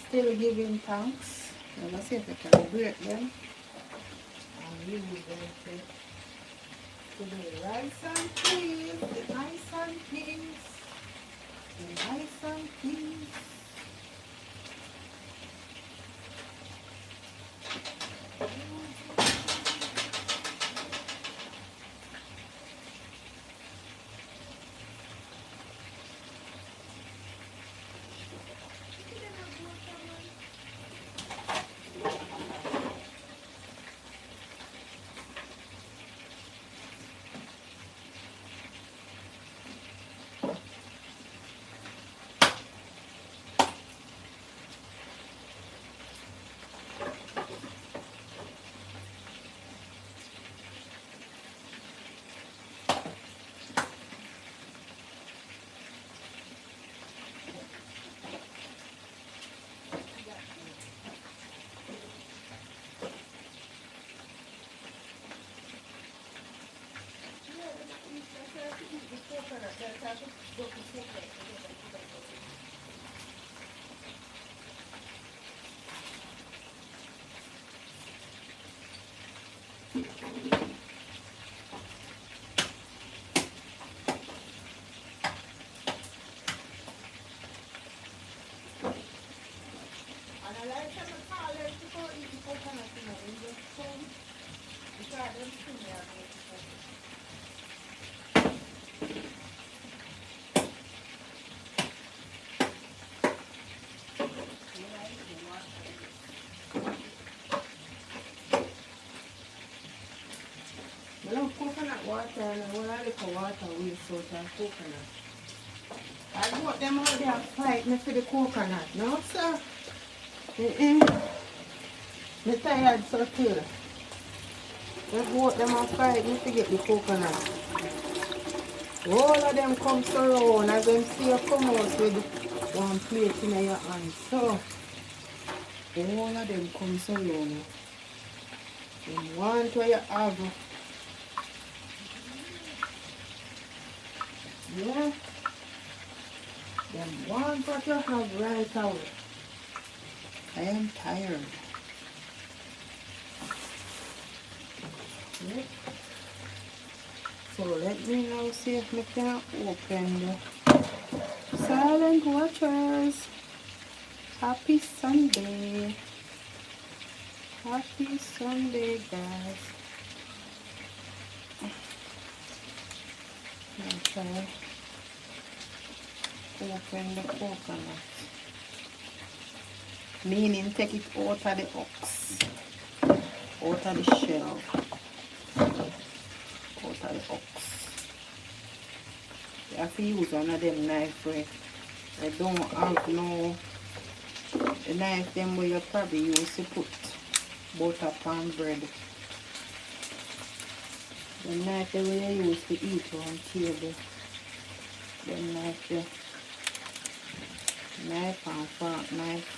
still giving thanks. Let me see if I can break them. And use them to do rice and peas. The rice and peas. The rice and peas. I love coconut water and I want a little water with salt and coconut. I bought them out there fighting for the coconut, no sir? Mm-mm. Me tired so too. I bought them out fighting to get the coconut. All of them come surround as them see you come out with one plate in your hand. So, all of them come surround. Them want what you have. Yeah. Them want what you have right out. I am tired. Yep. So let me now see if we can open the silent watchers. Happy Sunday. Happy Sunday, guys. Okay. Open the coconut. Meaning take it out of the box. Out of the shell. Out of the box. You have to use one of them knife where I don't have no the knife them where you probably use to put butter pan bread. The knife that we use to eat on table. The knife there. Knife and fork knife.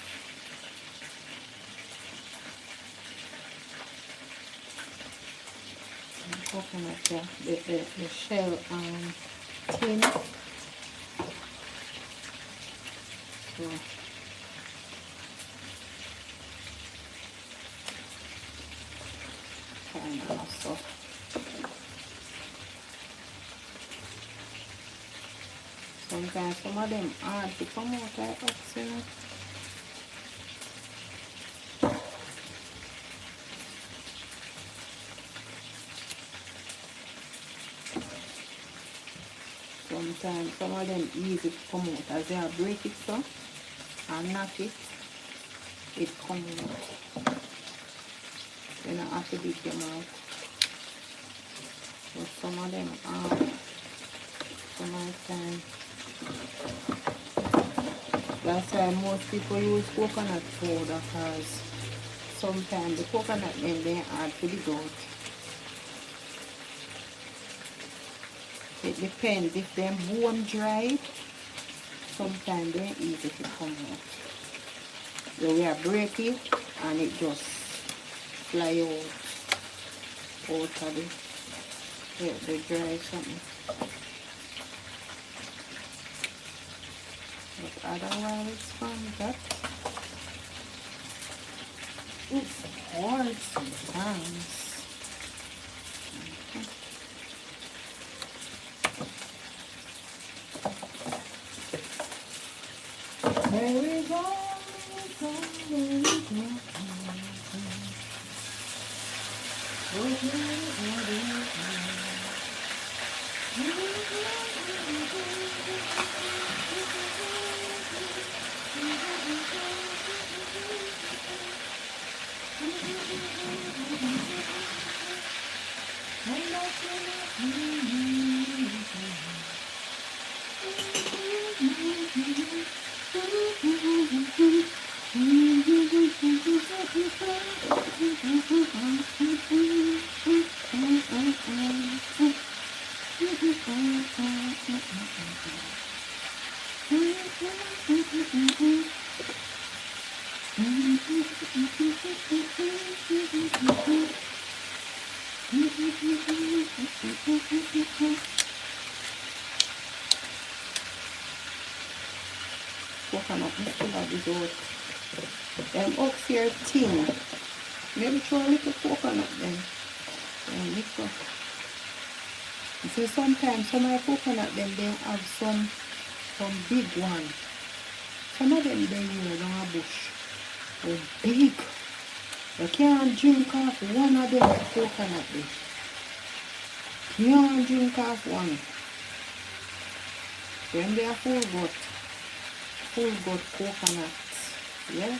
And coconut there. The shell and tin. So kind of stuff. Sometimes some of them hard to come out like that, you know. Sometimes some of them easy to come out as they break it so and knock it, it come out. You don't have to dig them out. But some of them hard. Sometimes. That's why most people use coconut powder because sometimes the coconut them they hard to dig out. It depends if them bone dry, sometimes they're easy to come out. So we are break it and it just fly out of the dry something. But otherwise from that it's hard sometimes. There is always something. Coconut still have this out. Them oaks here thin. Maybe throw a little coconut then. And mix up. You see sometimes some of the coconut them they have some big one. Some of them they use on a bush. They're big. You can't drink off one of them coconut there. You can't drink off one. Then they are full gut coconut. Yeah.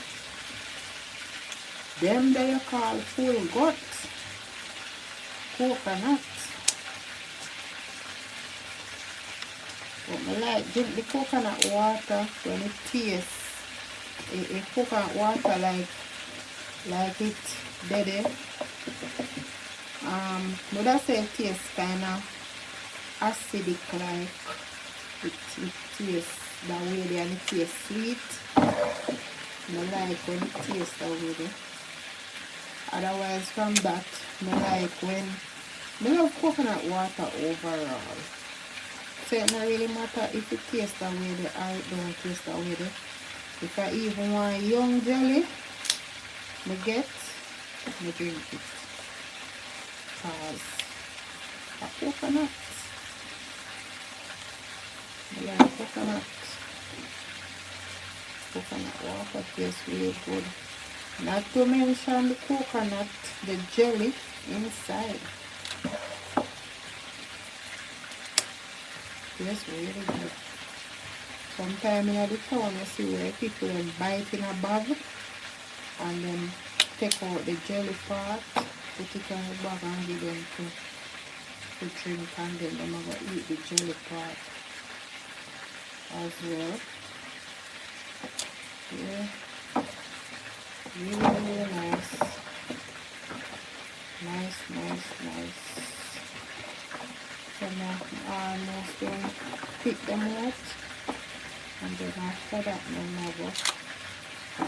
Them they are called full gut coconut. But I like drink the coconut water when it tastes. It coconut water like it dead. But I say it tastes kind of acidic, like it tastes that way there, and it tastes sweet. I like when it tastes that way there. Otherwise from that, I like when I love coconut water overall. So it not really matter if it tastes that way there or it don't taste that way there. If I even want young jelly, I drink it. Because a coconut, I like coconut. Coconut water tastes really good. Not to mention the coconut, the jelly inside. Tastes really good. Sometimes in the town you see where people bite in a bag and then take out the jelly part, put it on the bag and give them to drink, and then they're going to eat the jelly part as well. Yeah, really nice. Nice. So now I almost done pick them out, and then after that I'm going to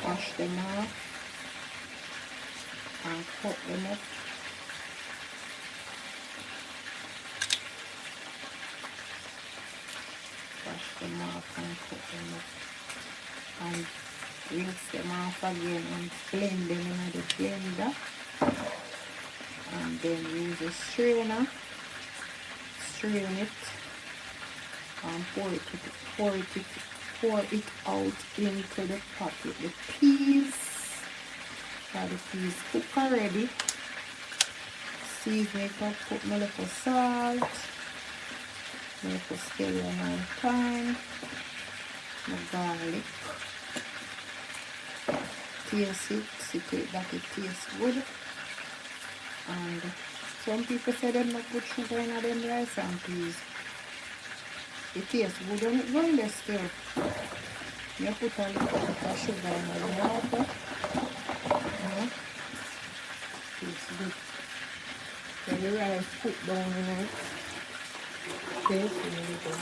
wash them off and cut them up. Wash them off and cut them up and rinse them off again and blend them in the blender, and then use a strainer, strain it and pour it out into the pot with the peas. Got the peas cooked already. Season it up, put my little salt, my little scallion and thyme, my garlic. Taste it, see that it tastes good. And some people say they not put sugar in them rice and peas. It tastes good when it going there still. You put a little bit of sugar in the water. Tastes good. So the rice put down in it. Tastes really good.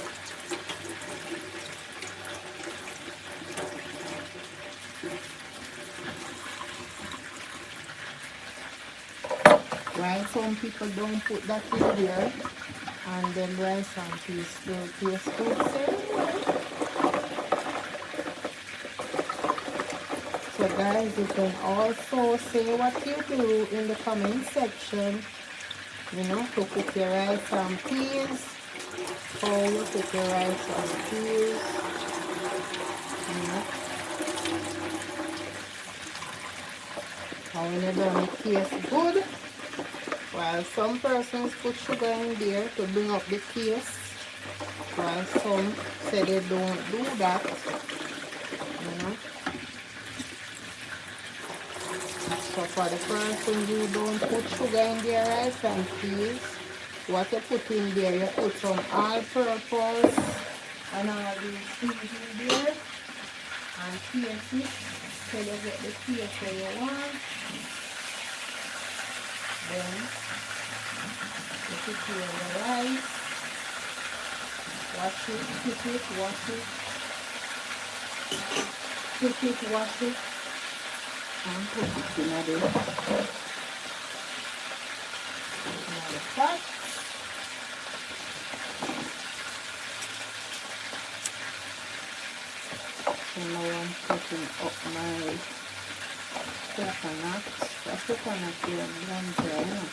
Right, some people don't put that in there, and then rice and peas don't taste good. So guys, you can also say what you do in the comment section, you know, to cook your rice and peas, how you cook your rice and peas, you know, how when you're done it tastes good. While some persons put sugar in there to bring up the taste, while some say they don't do that, you know. So for the person who don't put sugar in their rice and peas, what you put in there, you put some all-purpose and all these things in there and taste it till you get the taste that you want. Then you put in the rice, wash it, cook it, wash it, cook it, wash it, and put it in the pot. So now I'm cutting up my coconut. The coconut here blend dry now.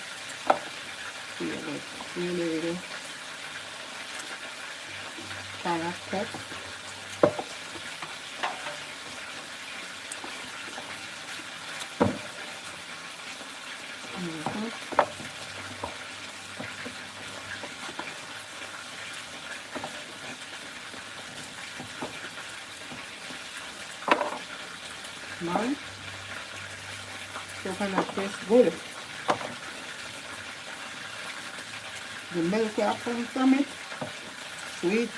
Feel it really kind of cut. Man, coconut tastes good. The milk that comes from it, sweet.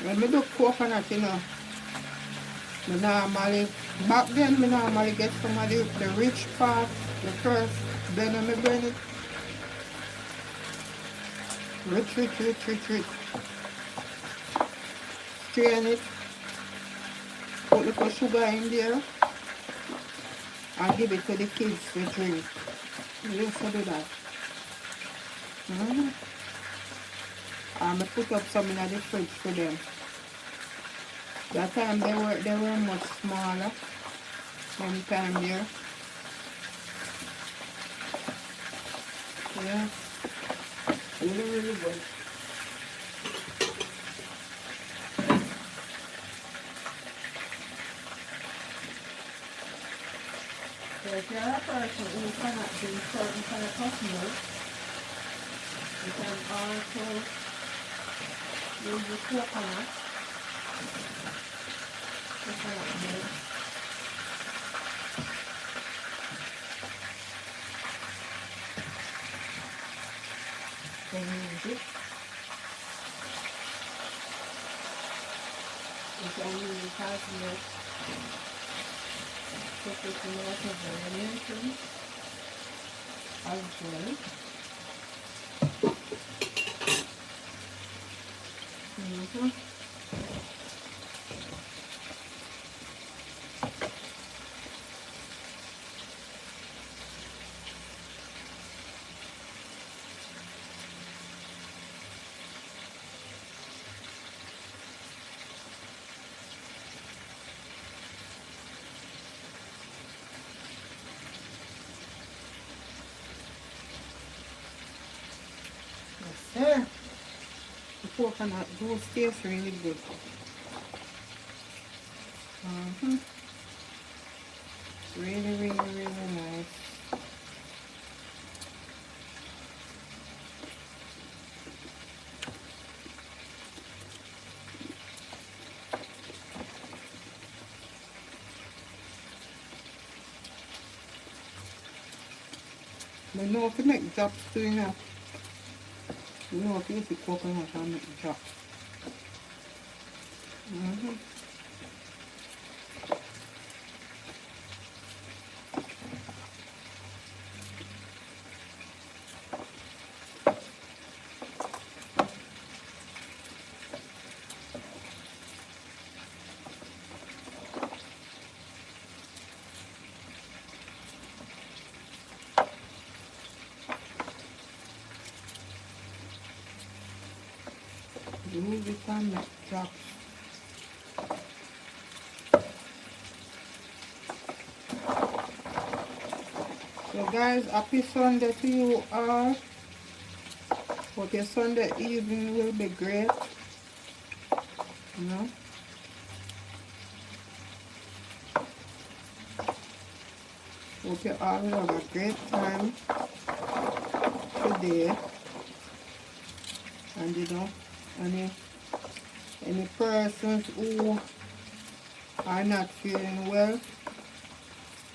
When I do coconut, you know, me normally, back then, me normally get some of the rich part, the first, then I blend it, rich, strain it, put little sugar in there, and give it to the kids to drink. I used to do that. And I put up some in the fridge for them. That time they were much smaller. One time there. Yeah. Really good. So if you're a person who cannot drink certain kind of milk, you can also use the coconut milk. Then use it. You can use the cow's milk. Put it in whatever you're making as well. Yes, sir. The coconut juice tastes really good. Really nice. I know if you make drops too, you know. You know if you use the coconut and make drops. Use it and make drops. So guys, happy Sunday to you all. Hope your Sunday evening will be great. You know. Hope you all will have a great time today. And you know, any persons who are not feeling well,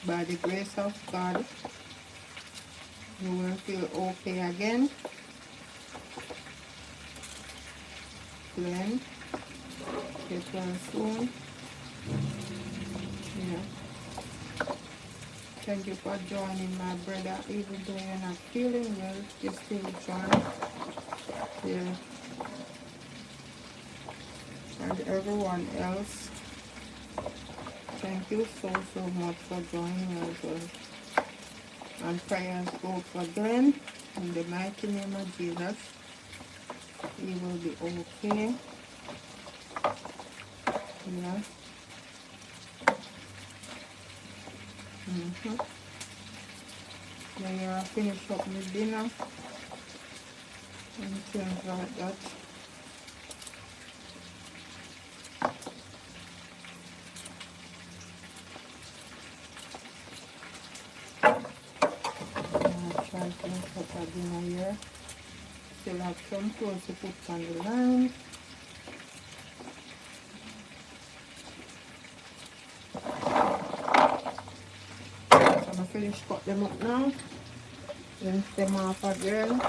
by the grace of God, you will feel okay again. Blend. Get well soon. Yeah. Thank you for joining, my brother. Even though you're not feeling well, you still join. Yeah. And everyone else, thank you so much for joining us as well. And prayers go for Glenn. In the mighty name of Jesus, he will be okay. Yeah. Then you finish up with dinner and things like that. Try to make up a dinner here. Still have some clothes to put on the line. So I'm finish cut them up now. Rinse them off again.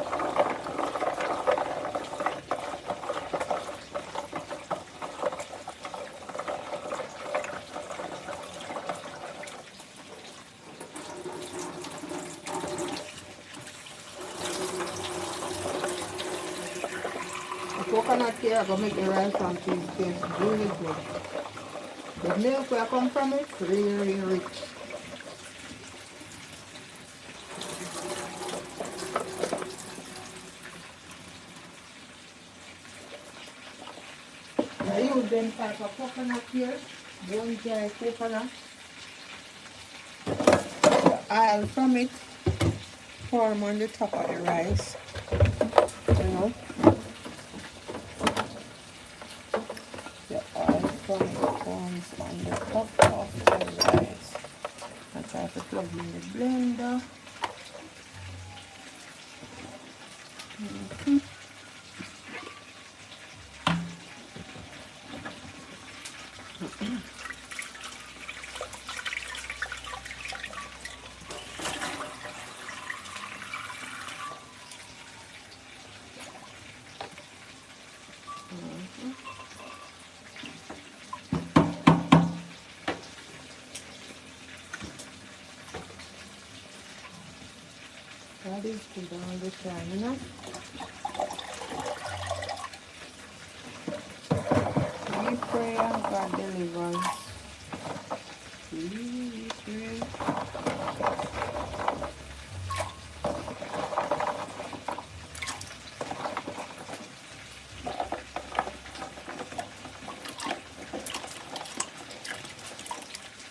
coconut here are gonna make the rice and peas taste really good. The milk where I come from is really rich. I use them type of coconut here, one dry coconut. The oil from it form on the top of the rice, you know. The oil from it forms on the top of the rice. I try to plug in the blender. That is good all the time, you know. We pray and God delivers. We pray.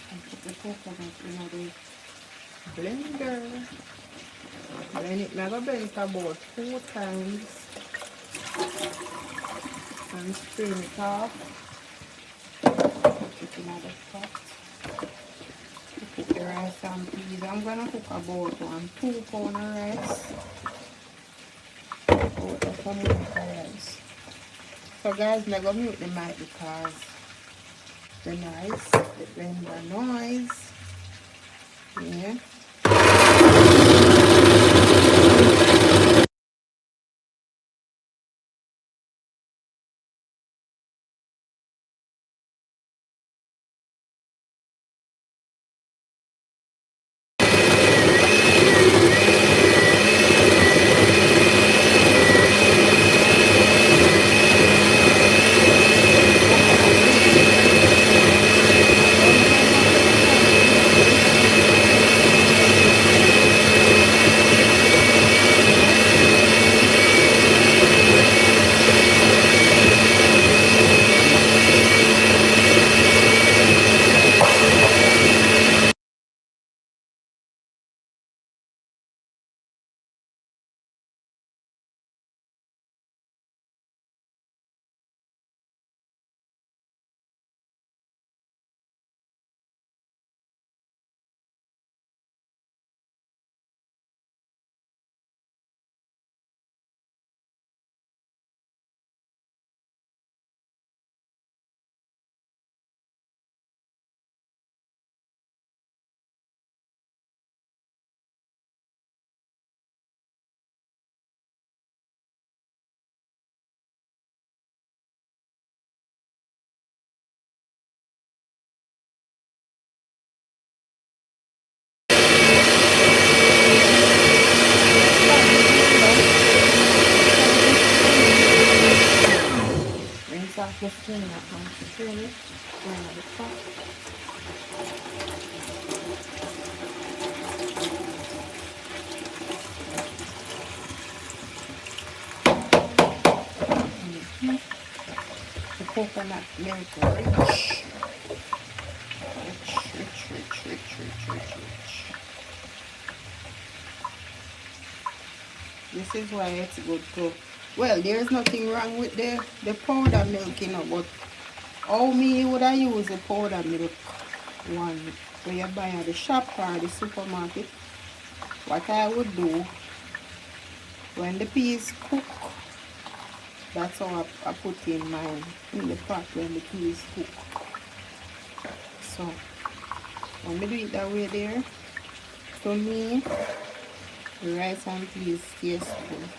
And put the coconut in the blender. Blend it, I'm going to blend it about 4 times and strain it off. Put it in the pot. Cook the rice and peas. I'm going to cook about 2 pounds of rice. About the Jamaica rice. So guys, I'm going to mute the mic because the noise, the blender noise. Yeah. Rinse off the skin and strain it. Strain out the pot. The coconut milk rich. Rich. This is why it's good to, well, there's nothing wrong with the powder milk, you know, but how me would I use the powder milk one where you buy at the shop or the supermarket? What I would do when the peas cook, that's how I put in mine in the pot when the peas cook. So when we do it that way there, to me, the rice and peas taste good.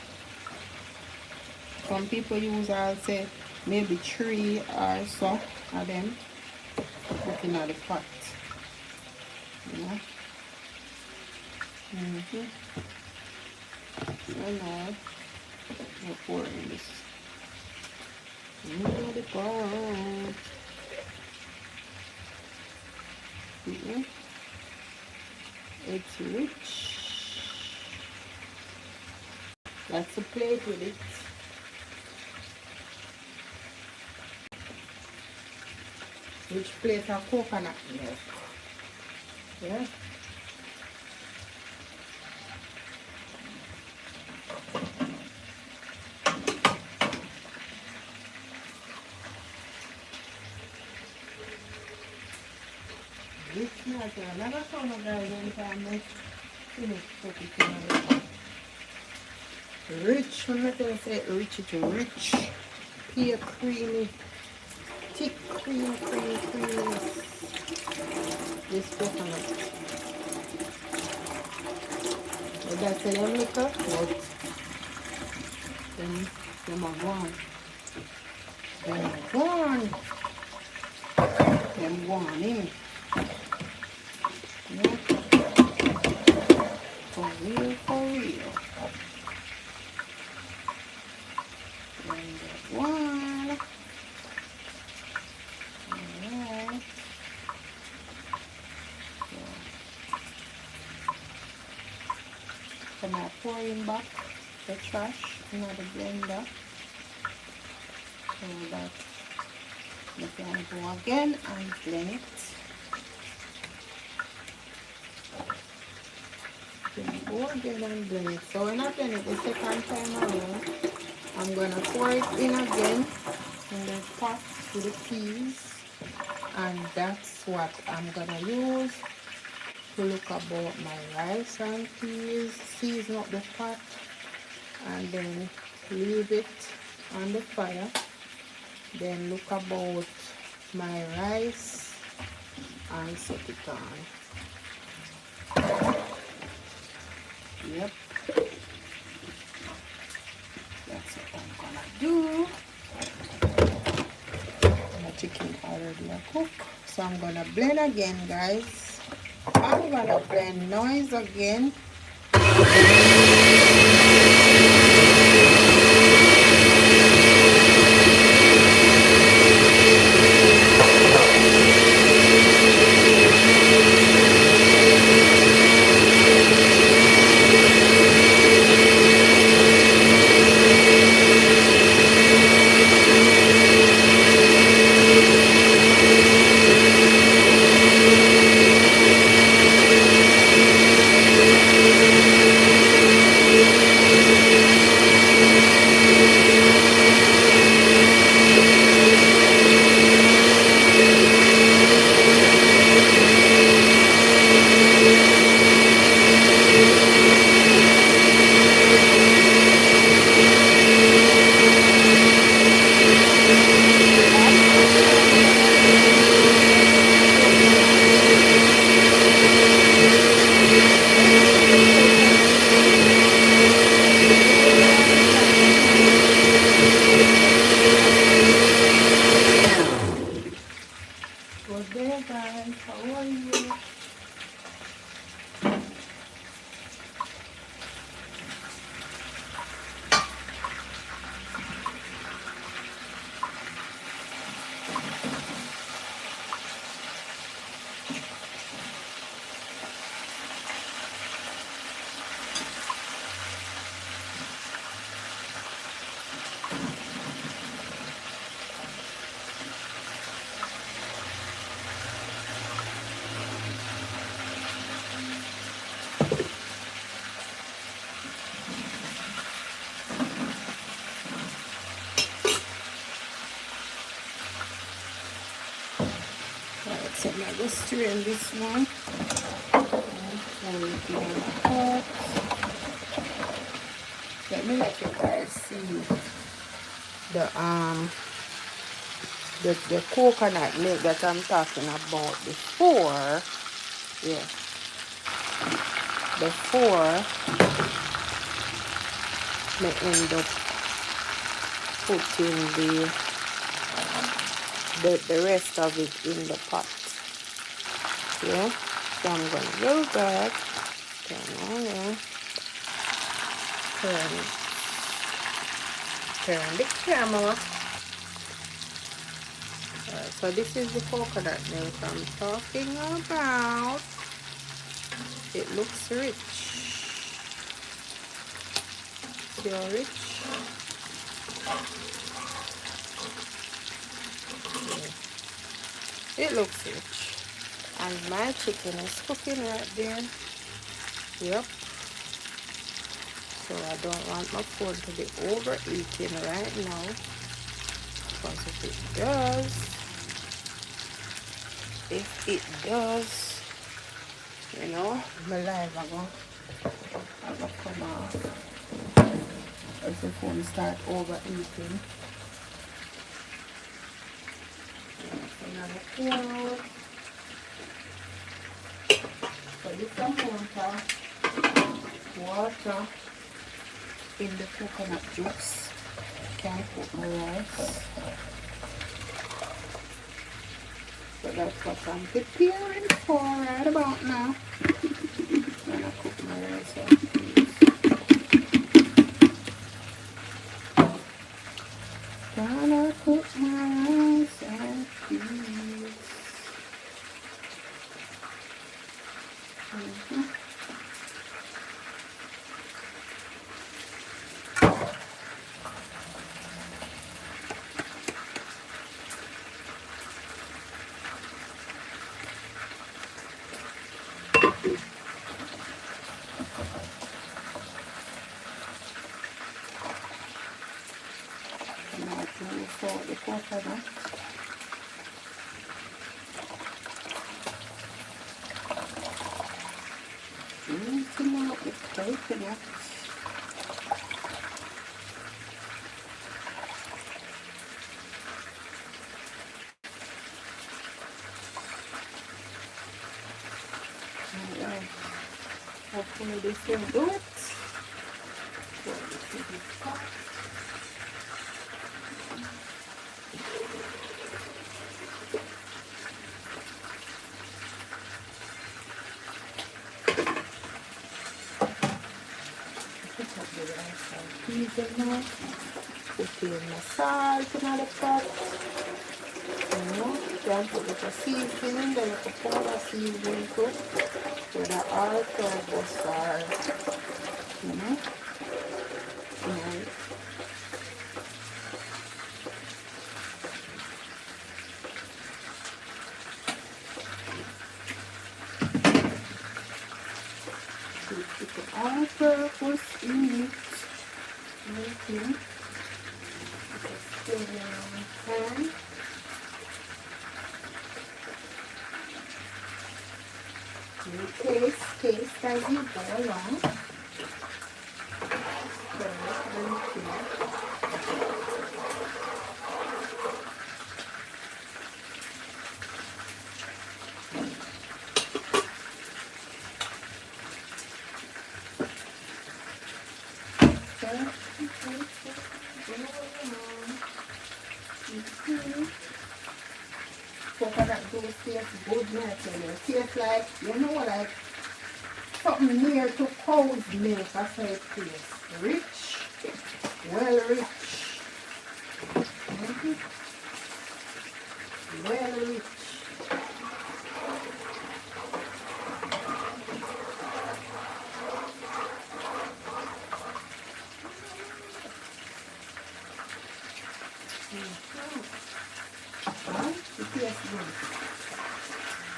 Some people use, I'll say, maybe 3 or so of them to put in the pot. You know? So now, we'll pour in this Near the pot. It's rich. That's the plate with it. Which plate of coconut milk. Yeah. Rich milk. I never saw no guys anytime they finish cooking. Rich, when I tell you say rich, it's rich. Pure creamy, thick creamy. This coconut. But that's a them liquor, but them are gone. Them gone. Them gone in. Yeah. For real, for real. And that one. Alright. So now pouring back the trash into the blender. So that we can go again and blend it. Then go again and blend it. So when I blend it the second time around, I'm gonna pour it in again in the pot with the peas, and that's what I'm gonna use to look about my rice and peas. Season up the pot and then leave it on the fire. Then look about my rice and set it on. Yep, that's what I'm gonna do. My chicken already cooked, so I'm gonna blend again, guys. I'm gonna blend noise again. Good day, guys. How are you? Right, so I'm going to strain this one. Let me let you guys see the coconut milk that I'm talking about before. Yeah, before me end up putting the rest of it in the pot. Yeah, so I'm gonna go back, turn on there, turn the camera, Alright, so this is the coconut milk I'm talking about. It looks rich. See how rich? Yeah. It looks rich. And my chicken is cooking right there. Yep. So I don't want my phone to be overeating right now. Because if it does, you know, my life I go come off. As the phone start overeating. Another pour. So you some water in the coconut juice. Can't put my rice. So that's what I'm preparing for right about now. I'm gonna cook my rice up, please. Gonna cook my rice and peas. For the coconut. Rinsing out the coconut. Alright, hopefully this will do it. So this will be hot. Now, put in my salt in the pot. You know, then put the seasoning, then you put powder seasoning too. Whether all turbo or, you know. And put all purpose in it. Okay. Just pan. You taste as you go along. Coconut juice tastes good, man. It tastes like, you know, like something near to cow's milk. That's how it tastes. Rich, well rich. Well rich. It tastes good.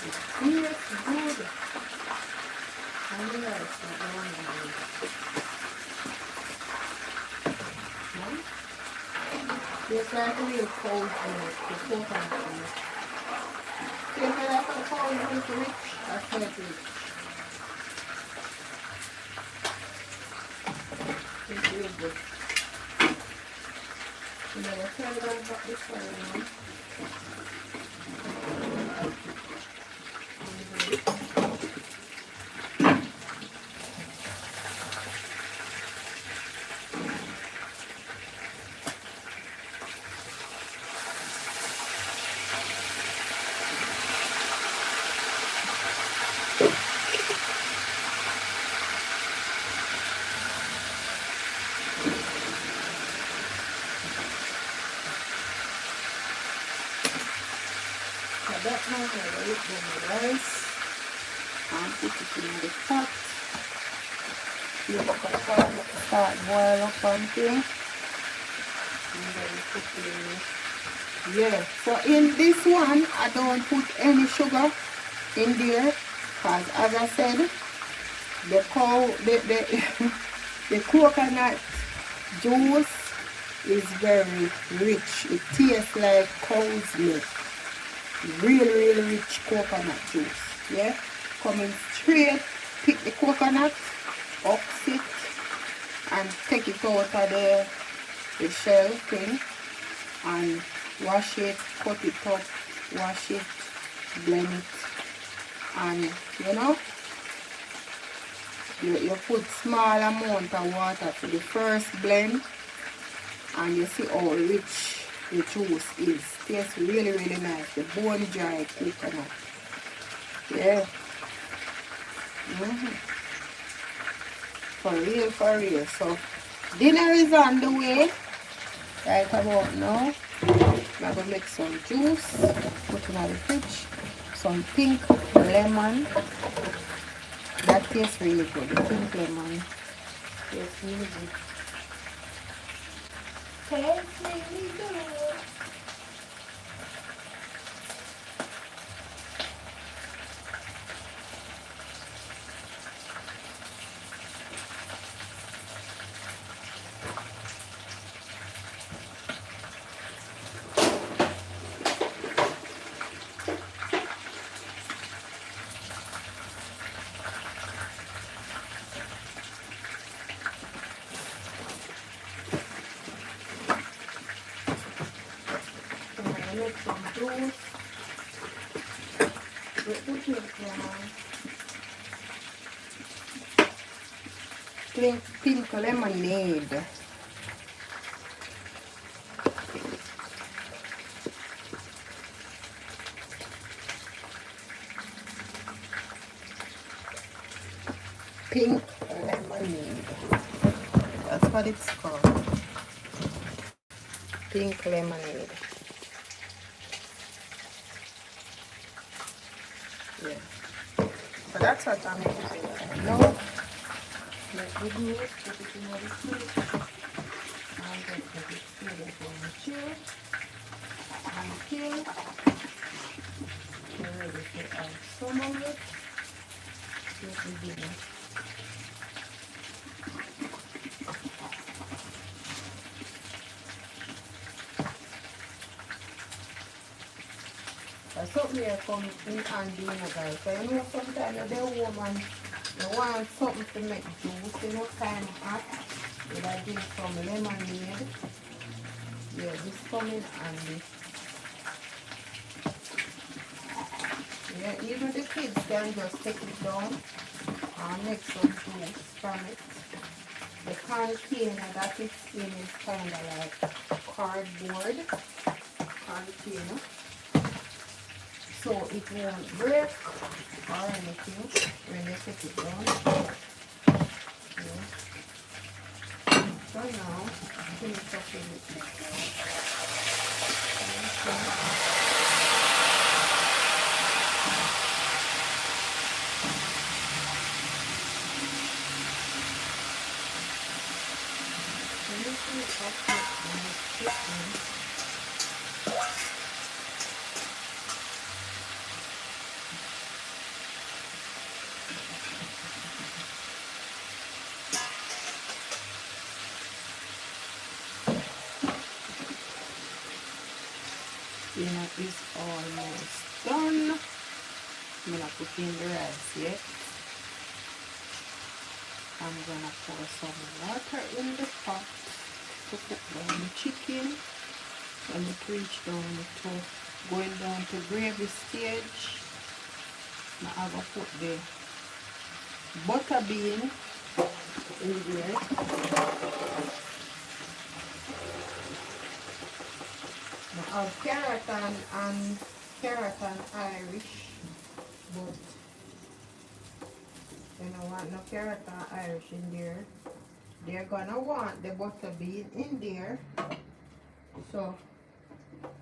It tastes good. And the rice is going on. Tastes like a real cow's milk, the coconut milk. Tastes like a cow's milk rich. That's how it is. It's real good. You never tell them about this one, you know. that now. I'm going to look down the rice and put it in the pot. You start boil up and thing. And then you put in, yeah. So in this one, I don't put any sugar in there, because as I said, the the coconut juice is very rich. It tastes like cow's milk. Really rich coconut juice. Yeah, coming straight, pick the coconut, ox it, and take it out of the shell thing, and wash it, cut it up, wash it, blend it, and you know, you put small amount of water for the first blend, and you see how rich the juice is. Tastes really nice. The bone dry coconut. Yeah. For real. So dinner is on the way. Right about now. I'm gonna make some juice. Put it in the fridge. Some pink lemon. That tastes really good. The pink lemon tastes really good. Tastes really good. Make some juice with the pink lemonade. Pink lemonade. That's what it's called. Pink lemonade. Yeah. So that's what I'm using now. Let me do it. Put it in the fridge. And then put it straight up on the chair. Until you're ready to add some of it. Let me do it. That's something here come in handy, you know, guys. So you know sometimes you're the woman, you want something to make juice, you know, kind of hot. You like give some lemonade. Yeah, this come in handy. Yeah, even the kids can just take it down and make some juice from it. The container that it's in is kind of like cardboard container. So it won't break or anything when you put it down. Yeah. So now, finish up with it. Dinner is almost done. I'm gonna put in the rice yet. I'm gonna pour some water in the pot to cook down the chicken. When it reach down to going down to gravy stage, now I'm gonna put the butter bean in there. Now I have carrot and Irish, but you don't want no carrot and Irish in there. They're gonna want the butter bean in there. So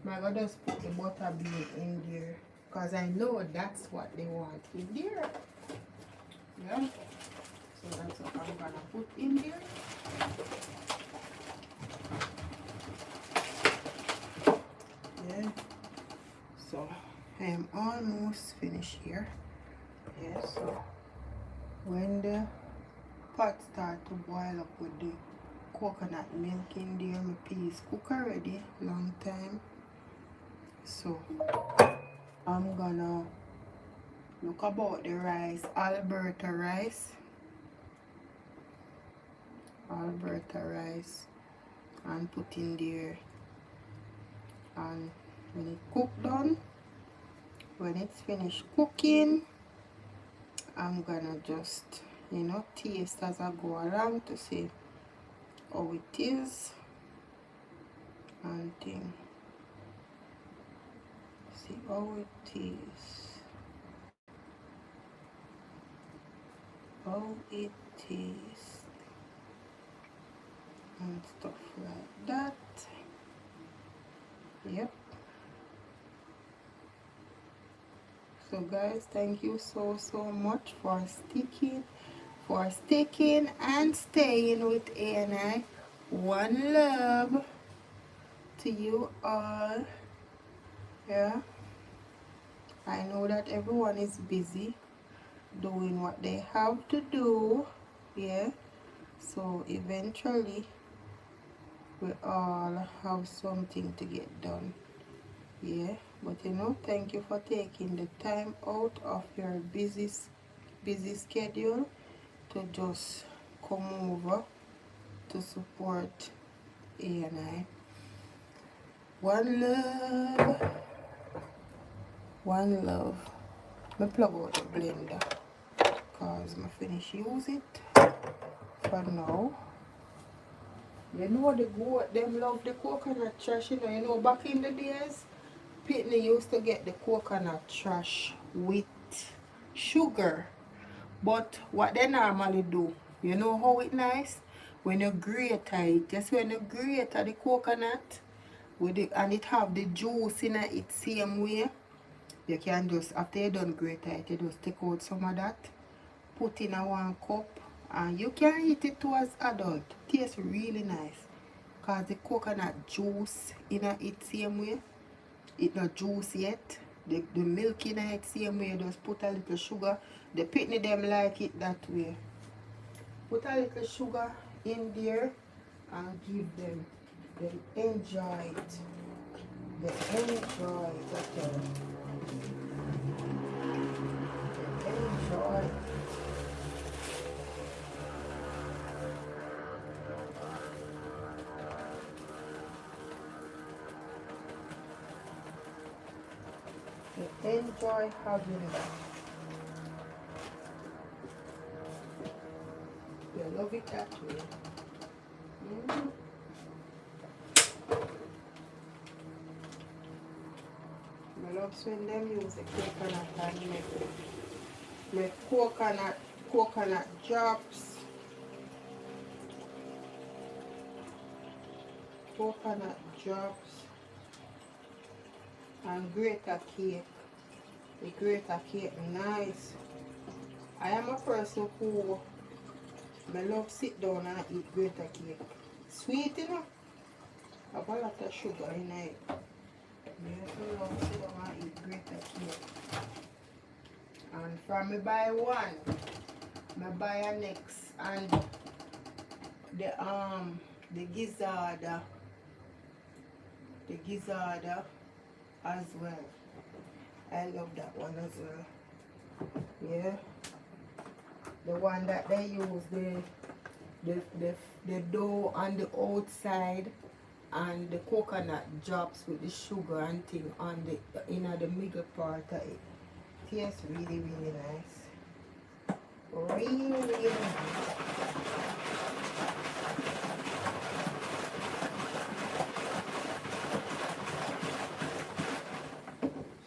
I'm gonna just put the butter bean in there because I know that's what they want in there. Yeah. So that's what I'm gonna put in there. Yeah. So I am almost finished here. Yeah. So when the pot start to boil up with the coconut milk in there, my peas cook already long time. So I'm gonna look about the rice, Alberta rice, and put in there. And when it cook done, when it's finished cooking, I'm gonna just, you know, taste as I go along to see how it is and thing. See how it is. How it is. And stuff like that. Yep. So guys, thank you so much for sticking and staying with ANI. One love to you all. Yeah, I know that everyone is busy doing what they have to do. Yeah, so eventually we all have something to get done. Yeah, but you know, thank you for taking the time out of your busy schedule to just come over to support ANI. One love. One love. Me plug out the blender because I finish use it for now. You know the goat them love the coconut trash, you know back in the days Pitney used to get the coconut trash with sugar. But what they normally do, you know how it nice? When you grate it, just when you grate the coconut with it and it have the juice in it same way, you can just, after you done grate it, you just take out some of that, put in a 1 cup, and you can eat it too as adult. Tastes really nice. Cause the coconut juice in it same way. It not juice yet. The milk in it same way. Just put a little sugar. The pitney them like it that way. Put a little sugar in there and give them. They enjoy it. They enjoy it. Okay. They enjoy it. They enjoy having that. They love it that way. Mm. I love when them use the coconut and make coconut drops. Coconut drops and grate a cake. The grate a cake nice. I am a person who I love sit down and eat grate a cake. Sweet, you know. Have a lot of sugar in it. I also love sit down and eat grate a cake. And from me buy one, me buy a next and the gizzard as well. I love that one as well. Yeah. The one that they use the dough on the outside and the coconut drops with the sugar and thing on the the middle part of it. Tastes really nice. Really nice.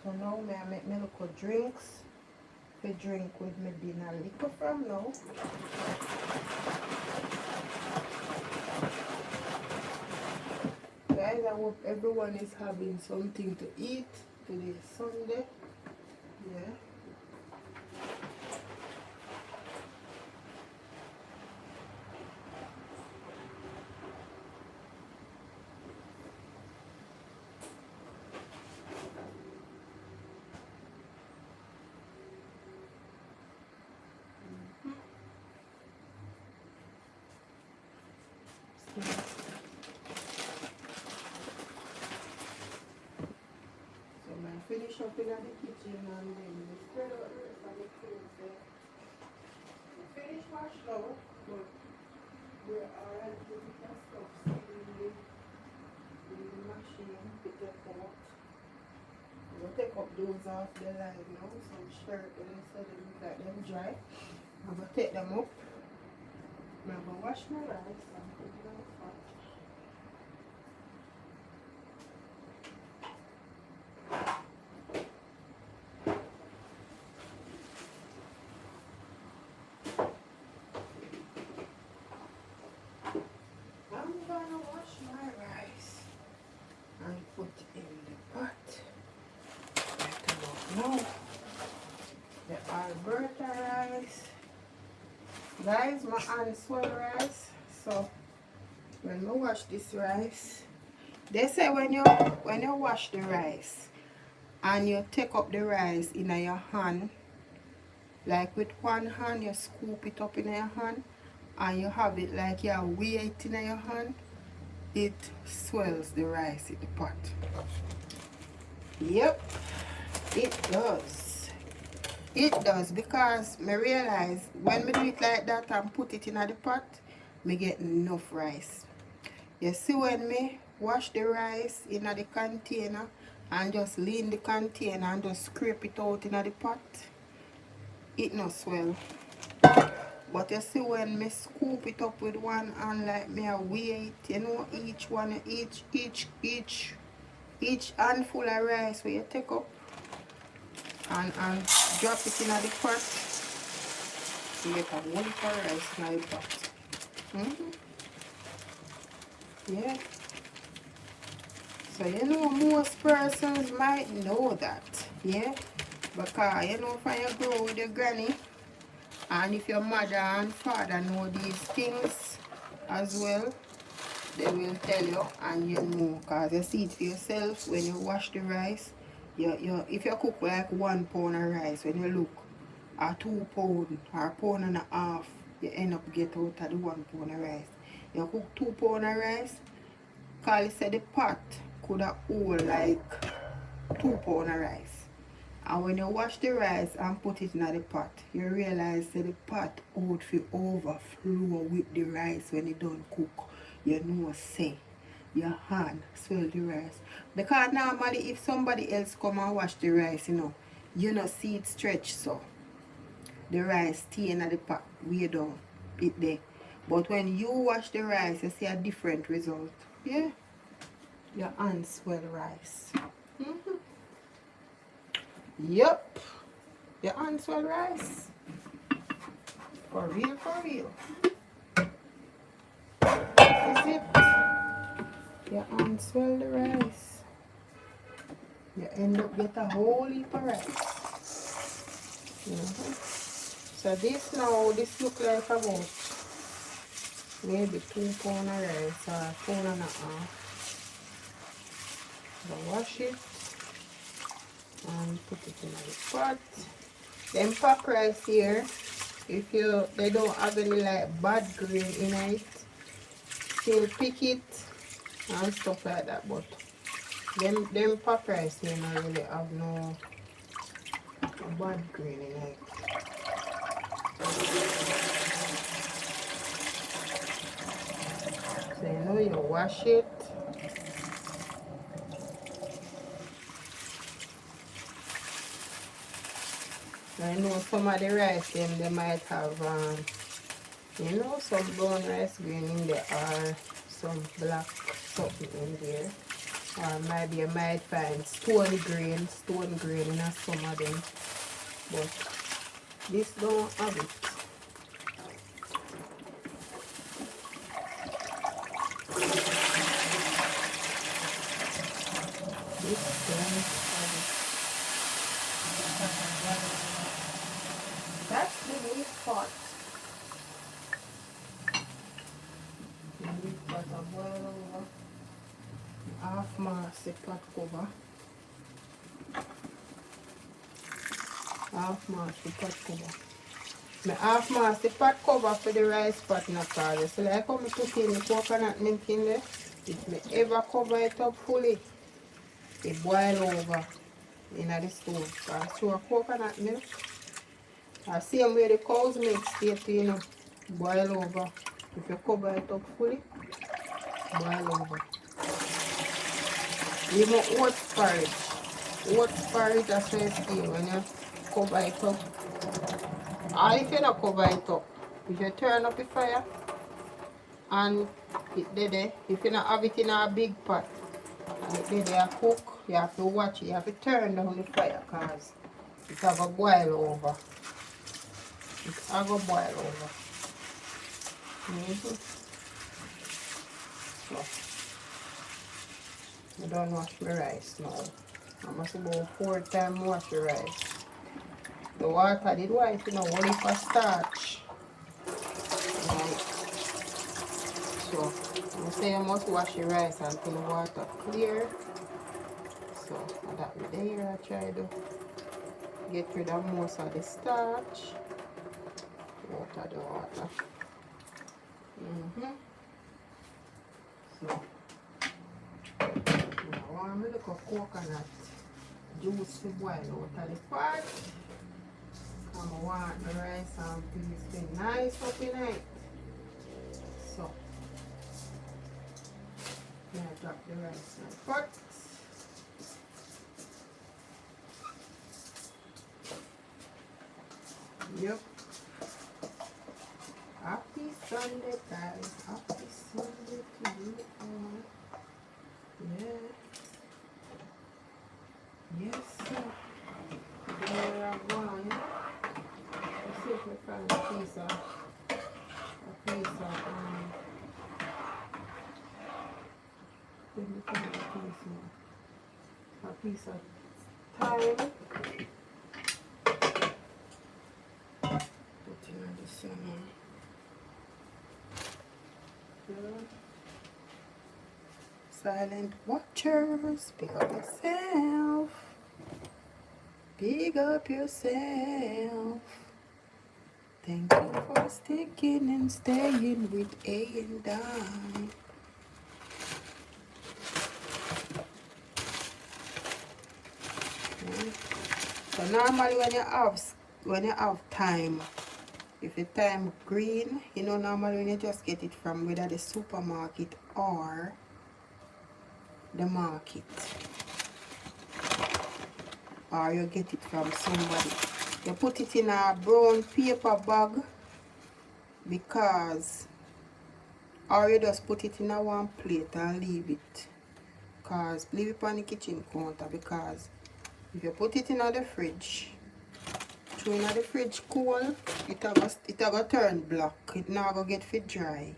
So now I make my little drinks. We drink with my dinner liquor from now. Guys, I hope everyone is having something to eat today, Sunday. Yeah. So I finish up in the kitchen and then we spread out the rest of the clothes there. We finish wash now, but we're already putting the stuff in the machine to take out. We'll take up those off the line now, some shirt and I said them look like them dry. I'm going to take them up. I'm going to wash my rice and put it on the pot. I'm gonna wash my rice and put in the pot. Now, the Alberta rice. Guys, my aunt swell rice. So when I wash this rice, they say when you wash the rice and you take up the rice in your hand, like with one hand you scoop it up in your hand and you have it like you weigh it in your hand, it swells the rice in the pot. Yep, it does. It does, because I realize when I do it like that and put it in the pot, I get enough rice. You see, when I wash the rice in the container and just lean the container and just scrape it out in the pot, it not swell. But you see, when I scoop it up with one hand, like me I weigh it, you know, each one, each handful of rice where you take up and drop it in the pot, you get a whole heap of rice in the pot. Yeah. So you know, most persons might know that, yeah, because you know, if you grow with your granny, and if your mother and father know these things as well, they will tell you, and you know, because you see it for yourself when you wash the rice. If you cook like 1 pound of rice, when you look at 2 pound or 1.5 pounds, you end up get out of the 1 pound of rice. You cook 2 pound of rice, because you said the pot could have hold like 2 pound of rice. And when you wash the rice and put it in the pot, you realize that the pot out to overflow with the rice when it don't cook. You know, say your hand swell the rice. Because normally if somebody else come and wash the rice, you know see it stretch, so the rice stay in the pot way down it there. But when you wash the rice, you see a different result. Yeah, your hand swell rice. Yep, your hand swell rice. For real, for real. Is it? Your hand swell the rice. You end up get a whole heap of rice. So this now, this look like about maybe 2 pounds of rice or 1.5 pounds. So wash it and put it in the pot. Then pack rice here, if they don't have any like bad grain in it, still pick it and stuff like that. But them pack rice here don't really have no bad grain in it. So you wash it. I know some of the rice they might have some brown rice grain in there or some black something in there. Or maybe you might find stone grain in some of them. But this don't have it. This don't have it. water boil over. Half mask the pot cover. Half mask the pot cover. I half mask the pot cover for the rice pot in a car. So like how I put in the coconut milk in there. If I ever cover it up fully, it boil over in the stove. So a coconut milk. The same way the cow's milk stays, you know, boil over. If you cover it up fully, boil over. Even oat porridge. Oat porridge, that's how you stay when you cover it up. Or if you don't cover it up, if you turn up the fire and it there, if you don't have it in a big pot and it there cook, you have to watch it. You have to turn down the fire because it's going to boil over. It's going to boil over. So, I don't wash my rice now. I must about 4 times wash the rice. The water did white, you know, only for starch. Right. So, I say you must wash your rice until the water clear. So, that way there I try to get rid of most of the starch. Water the water. So, now I want to look at coconut juice to boil out of the pot. I want the rice and peas to be nice up in it. So, now drop the rice in the pot. Yep. Happy Sunday, guys. Happy Sunday to you all. Yeah. Yes, sir. There I go. Let's see if we find a piece of let me find a piece of thyme. Put in the center. Good. Silent watchers, pick up yourself. Big up yourself. Thank you for sticking and staying with A and I. Okay. So normally when you have thyme, if the thyme green, you know, normally when you just get it from whether the supermarket or the market, or you get it from somebody. You put it in a brown paper bag because, or you just put it in a one plate and leave it. Because, leave it on the kitchen counter because if you put it in the fridge, throw in the fridge cool, it will turn black. It not going to get fit dry.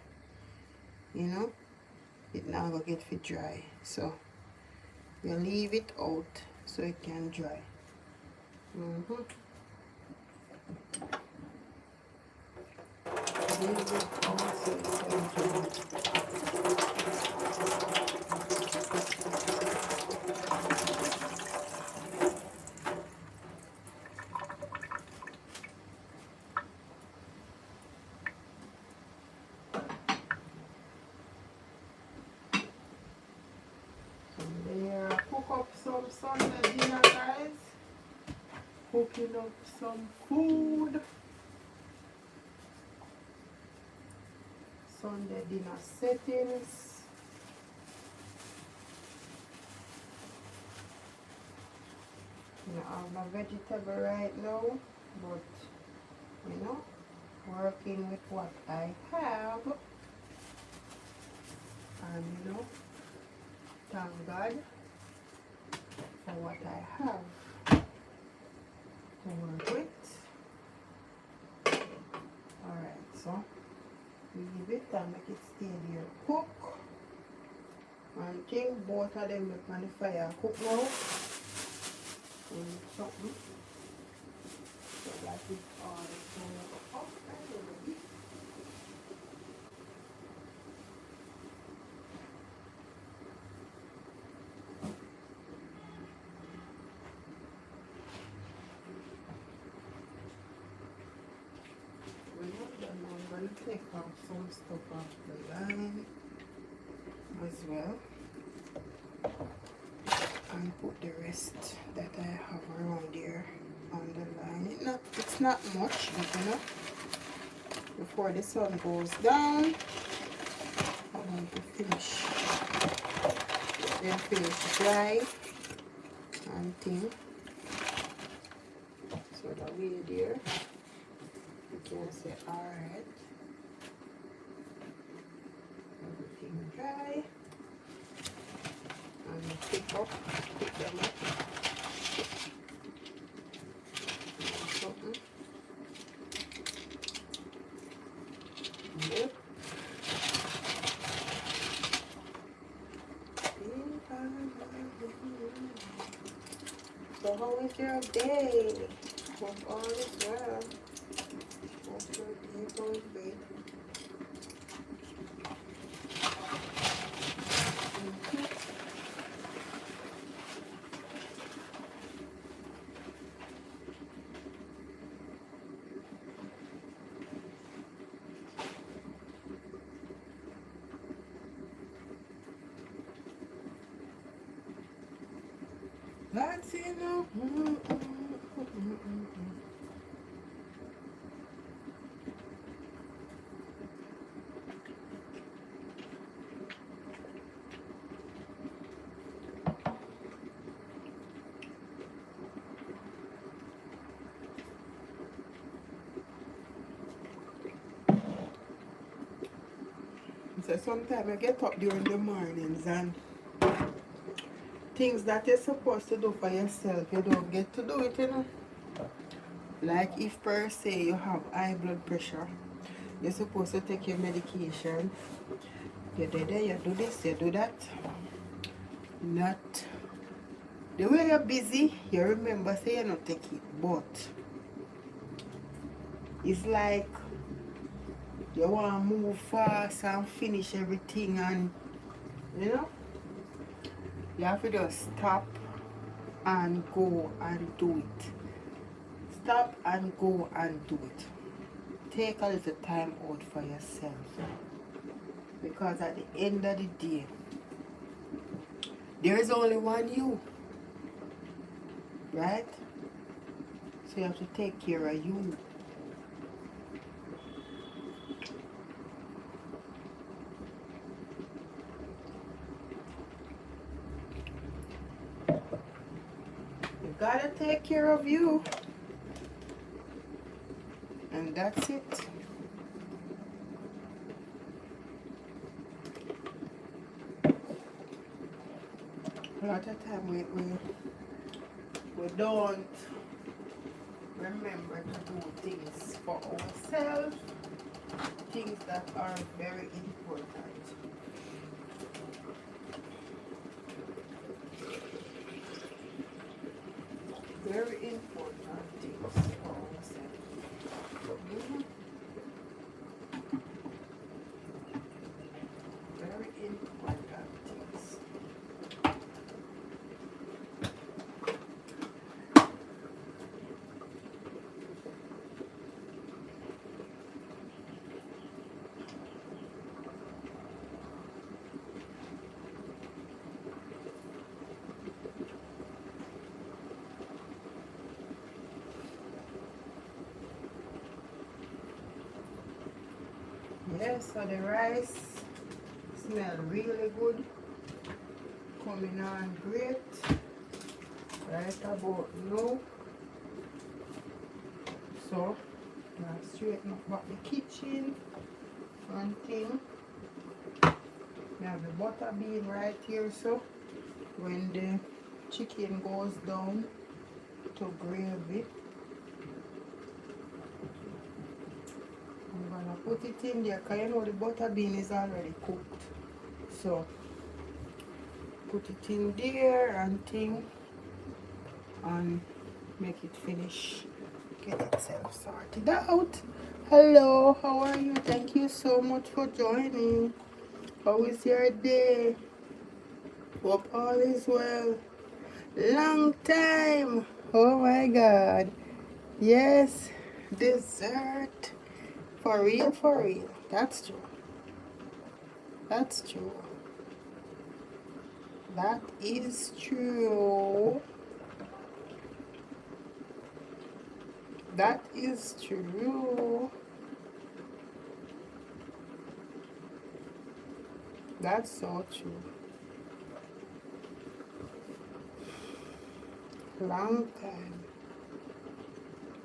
You know? It not going to get fit dry. So, you leave it out so it can dry. Leave it out so it can dry. Cook up some Sunday dinner, guys. Cooking up some food. Sunday dinner settings. I have my vegetable right now, but you know, working with what I have, and you know, thank God for what I have to work with. Alright, so we give it and make it stay there cook. And think both of them make on the fire cook now. And something. So that is all up and ready. take off some stuff off the line as well and put the rest that I have around here on the line. It's not much, but you know, before the sun goes down, I want to finish dry and thing. So that way there, you can say alright, everything dry, and pick them up. Something. Yep. So how was your day? Hope all is well. Hope your day goes great. That's enough. So sometimes I get up during the mornings and things that you're supposed to do for yourself, you don't get to do it, you know. Like if per se you have high blood pressure, you're supposed to take your medication. You do that, you do this, you do that. Not the way you're busy, you remember say you not take it, but it's like you want to move fast and finish everything, and you know, you have to just stop and go and do it. Stop and go and do it. Take a little time out for yourself, because at the end of the day, there is only one you, right? So you have to take care of you. You gotta take care of you. And that's it. A lot of time we don't remember to do things for ourselves, things that are very important. Very important things for ourselves. Very important things. Yes, so the rice smell really good, coming on great right about now. So now straighten up back the kitchen and thing. We have the butter bean right here, so when the chicken goes down to gravy, I'm gonna put it in there, because you know the butter bean is already cooked. So put it in there and thing and make it finish, get itself sorted out. Hello, how are you? Thank you so much for joining. How is your day? Hope all is well. Long time. Oh my God. Yes, dessert For real, for real. That's true. That's true. That is true. That is true. That's so true. Long time.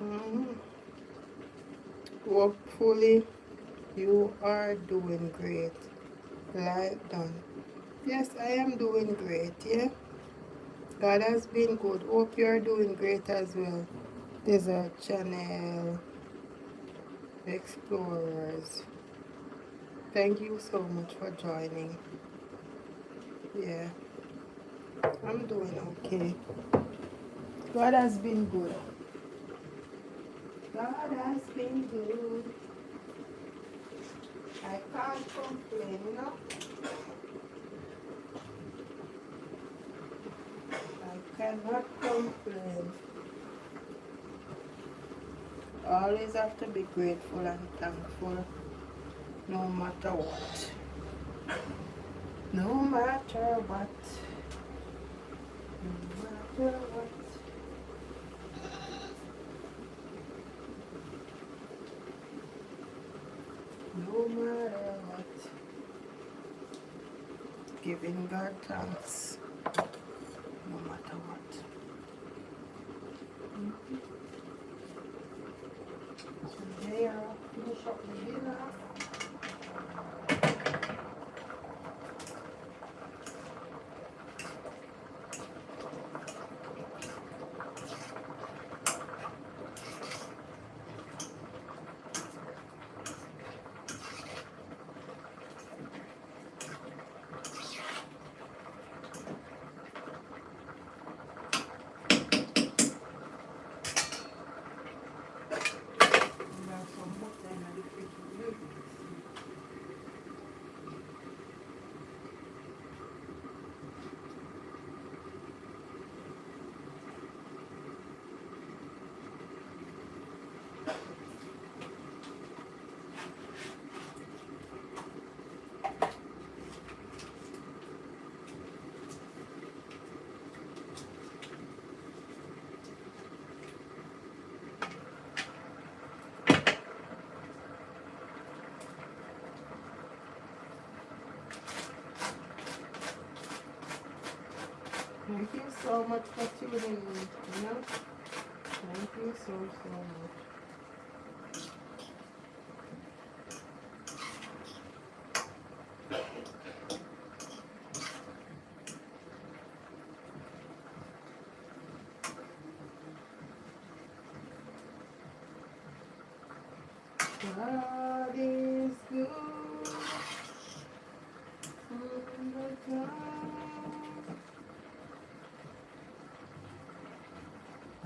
Mhm. Hopefully, you are doing great. Like done. Yes, I am doing great, yeah? God has been good. Hope you're doing great as well. Desert Channel, Explorers. Thank you so much for joining. Yeah, I'm doing okay. God has been good. God has been good. I can't complain, you know? I cannot complain. Always have to be grateful and thankful no matter what. No matter what. No matter what. No matter what. Giving God thanks. No matter what. So there, finish up the dinner. We have some butter in the refrigerator. Thank you so much for tuning in, you know? Thank you so, so much. God is good all the time.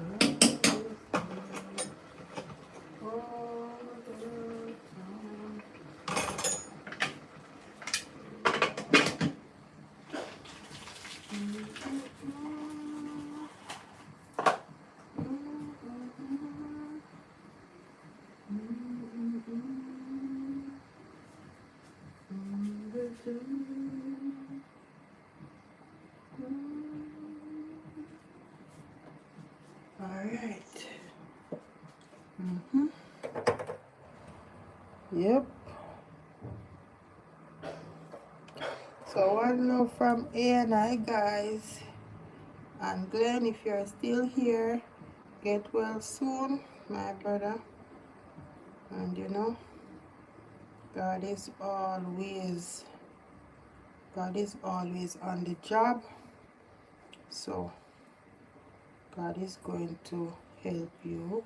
God is good all the time. All right. Yep. So one love from A and I, guys. And Glenn, if you're still here, get well soon, my brother. And you know, God is always God is always on the job. So God is going to help you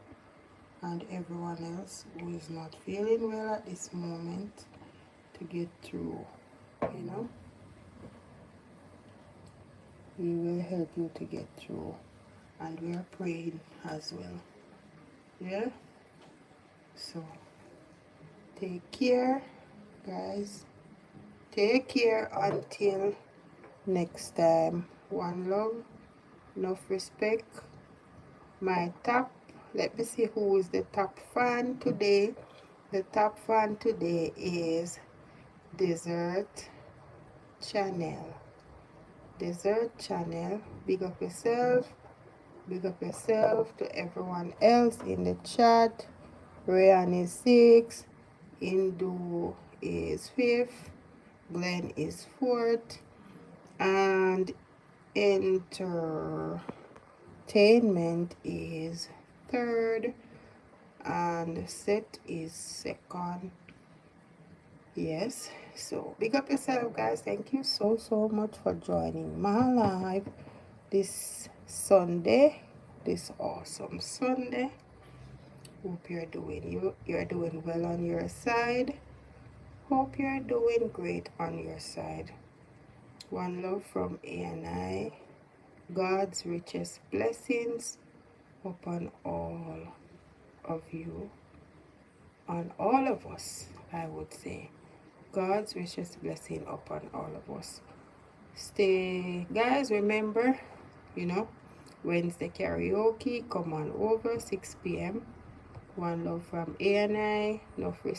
and everyone else who is not feeling well at this moment to get through, you know. He will help you to get through. And we are praying as well. Yeah? So take care, guys. Take care until next time. One love, enough respect. My top, let me see who is the top fan today. The top fan today is Dessert Channel. Dessert Channel. Big up yourself. Big up yourself to everyone else in the chat. Ryan is 6. Indu is 5th. Glenn is 4th. And Entertainment is 3rd. And Set is 2nd. Yes, so big up yourself, guys. Thank you so much for joining my live this Sunday, this awesome Sunday. Hope you're doing well on your side. Hope you're doing great on your side. One love from A&I. God's richest blessings upon all of you, on all of us, I would say. God's richest blessing upon all of us. Stay, guys, remember, Wednesday karaoke, come on over, 6 p.m. One love from A&I, no free